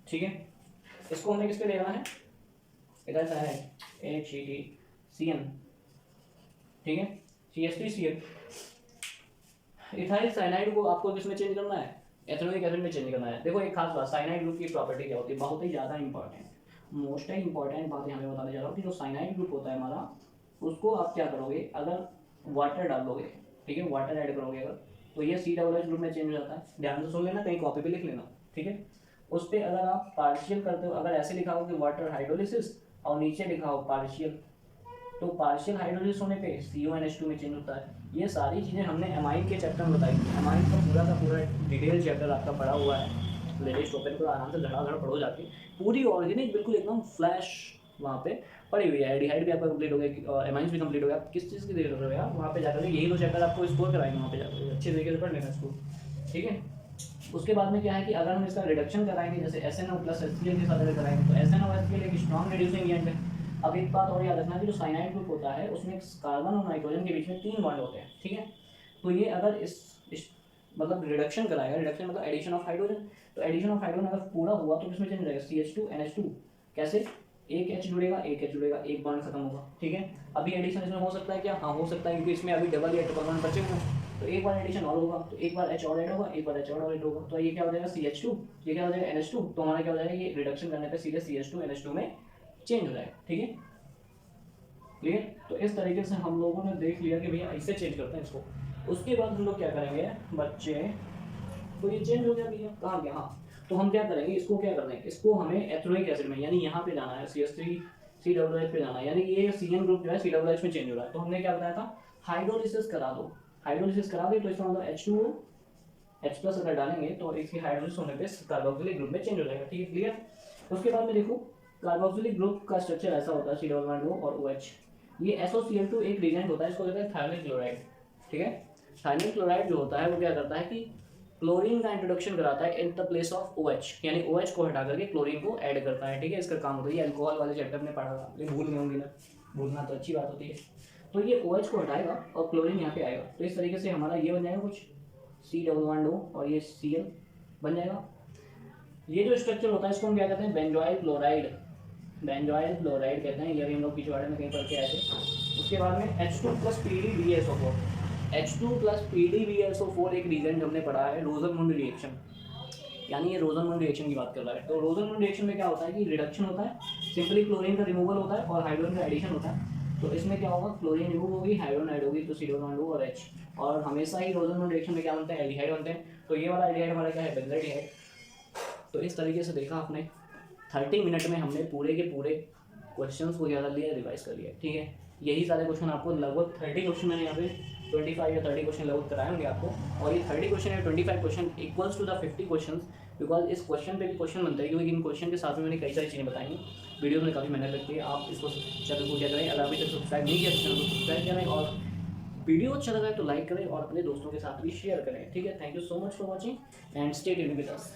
ठीक है। इसको हमने किस पे ले जाना है, इथाइल साइनाइड HCl, ठीक है, CH3Cl। इथाइल साइनाइड को आपको किस में चेंज करना है, एथेनोइक एसिड में चेंज करना है। देखो एक खास बात, साइनाइड ग्रुप की प्रॉपर्टी क्या होती है, बहुत ही ज़्यादा इंपॉर्टेंट, मोस्ट ही इंपॉर्टेंट बात यहाँ पे बताने जा रहा हूँ कि जो साइनाइड ग्रुप होता है हमारा, उसको आप क्या करोगे, अगर वाटर डाल दोगे, ठीक है, वाटर ऐड करोगे अगर, तो ये COOH ग्रुप में चेंज हो जाता है। ध्यान से सुन लेना, कहीं कॉपी पे लिख लेना, ठीक है। उस पर अगर आप पार्शियल करते हो, अगर ऐसे लिखा हो कि वाटर हाइड्रोलिसिस और नीचे लिखा हो पार्शियल, तो पार्शियल हाइड्रोलिसिस होने पे CONH2 में चेंज होता है। ये सारी चीज़ें हमने एमाइन के चैप्टर में बताई। एमाइन का पूरा डिटेल चैप्टर आपका पढ़ा हुआ है, लेटेस्ट ओपन करो, आराम से धड़ाधड़ पढ़ो जाके, पूरी ऑर्गेनिक बिल्कुल एकदम फ्लैश वहाँ पे पड़ी हुई है। एल्डिहाइड भी आपका कंप्लीट हो गया, एमाइंस भी कंप्लीट हो गया। किस चीज़ की देर कर रहे हो यार, वहाँ पे जाकर यही 2 चैप्टर आपको स्कोर कराएंगे, वहाँ पे जाकर अच्छे तरीके से पढ़ लेना इसको, ठीक है। उसके बाद में क्या है कि अगर हम इसका रिडक्शन कराएंगे, जैसे SNO प्लस HCl के साथ अगर कराएंगे, तो SNO HCl एक स्ट्रॉन्ग रिड्यूसिंग एजेंट है। अब एक बात और याद रखना कि जो साइनाइड ग्रुप होता है उसमें कार्बन और नाइट्रोजन के बीच में 3 बॉन्ड होते हैं, ठीक है। तो ये अगर इस मतलब रिडक्शन कराएगा, रिडक्शन मतलब एडिशन ऑफ हाइड्रोजन, तो एडिशन ऑफ हाइड्रोजन अगर पूरा हुआ तो किसमें चेंज हो जाएगा, CH2 NH2। कैसे, एक H जुड़ेगा, एक बॉन्ड खत्म होगा, ठीक है। अभी एडिशन इसमें हो सकता है क्या, हाँ हो सकता है, क्योंकि इसमें अभी डबल या ट्रिपल बॉन्ड बचे हुए हैं। तो एक बार एडिशन और होगा, तो एक बार H और ऐड होगा, एक बार H और ऐड होगा, तो ये क्या हो जाएगा CH2, ये क्या हो जाएगा NH2। तो हमारा क्या हो जाएगा, ये रिडक्शन करने पे सीधे CH2 NH2 में चेंज हो जाएगा, ठीक है, क्लियर। तो इस तरीके से हम लोगों ने देख लिया कि भैया ऐसे चेंज करते हैं इसको। उसके बाद हम लोग क्या करेंगे बच्चे, तो ये चेंज हो गया भैया, कहाँ गया, हाँ। तो हम क्या करेंगे, इसको क्या कर देंगे, इसको हमें एथेनोइक एसिड में, यानी यहाँ पे जाना है, CH3 COOH पे जाना है, यानी कि ये CN ग्रुप जो है COOH में चेंज हो रहा है। तो हमने क्या बताया था, हाइड्रोलिसिस करा दो। हाइड्रोलिसिस करा दे तो इसका मतलब H2O H+ अगर डालेंगे तो इसकी हाइड्रोलिसिस होने पे कार्बोक्सिलिक ग्रुप में चेंज हो जाएगा, ठीक है, क्लियर। उसके बाद में देखो कार्बोक्सिलिक ग्रुप का स्ट्रक्चर ऐसा होता है, C+O और OH। ये SOCl2 एक रिएजेंट होता है, इसको कहते हैं थायमिल क्लोराइड, ठीक है। थायमिल क्लोराइड जो होता है वो क्या करता है कि क्लोरीन का इंट्रोडक्शन कराता है in the place of OH, यानी OH को हटा करके क्लोरीन को ऐड करता है, ठीक है। इसका काम होता है, ये अल्कोहल वाले चैप्टर में पढ़ा था, लेकिन भूल गए होंगे ना, भूलना तो अच्छी बात होती है। तो ये OH को हटाएगा और क्लोरीन यहाँ पे आएगा, तो इस तरीके से हमारा ये बन जाएगा कुछ C+O और ये Cl बन जाएगा। ये जो स्ट्रक्चर होता है इसको हम क्या कहते हैं, बेंजोइल क्लोराइड, बेंजोइल क्लोराइड कहते हैं। ये भी हम लोग पिछवाड़े में कहीं पढ़ के आए थे। उसके बाद में H2 + PdBSO4, H2 + PdBSO4 एक रिएजेंट हमने पढ़ा है, रोजनमुंड रिएक्शन, यानी ये रोजनमुंड रिएक्शन की बात कर रहा है। तो रोजनमुंड रिएक्शन में क्या होता है कि रिडक्शन होता है, सिंपली क्लोरीन का रिमूवल होता है और हाइड्रोजन का एडिशन होता है। तो इसमें क्या होगा, क्लोरीन रिमूव होगी, हाइड्रोजन ऐड होगी, तो C+O और H। और हमेशा ही रोजनमुंड रिएक्शन में क्या बनते हैं, एल्डिहाइड बनते हैं। तो ये वाला एल्डिहाइड हमारा क्या है, बेंजाल्डिहाइड। तो इस तरीके से देखा आपने 30 मिनट में हमने पूरे के पूरे क्वेश्चंस को क्या कर लिया, रिवाइज कर लिया, ठीक है। यही सारे क्वेश्चन आपको लगभग 30 क्वेश्चन मैंने यहाँ पे 25 या 30 क्वेश्चन लगभग कराए होंगे आपको। और ये 30 क्वेश्चन या 25 question equals to the 50 question, because इस क्वेश्चन पे भी क्वेश्चन बनता है, क्योंकि इन क्वेश्चन के साथ में मैंने कई सारी चीज़ें बताई। वीडियो में काफ़ी मेहनत लगती है। आप इसको चैनल को क्या करें, अगर अभी तक सब्सक्राइब नहीं किया तो चैनल को सब्सक्राइब करें और वीडियो अच्छा लगा है तो लाइक करें और अपने दोस्तों के साथ भी शेयर करें, ठीक है। Thank you so much for watching and stay tuned with us.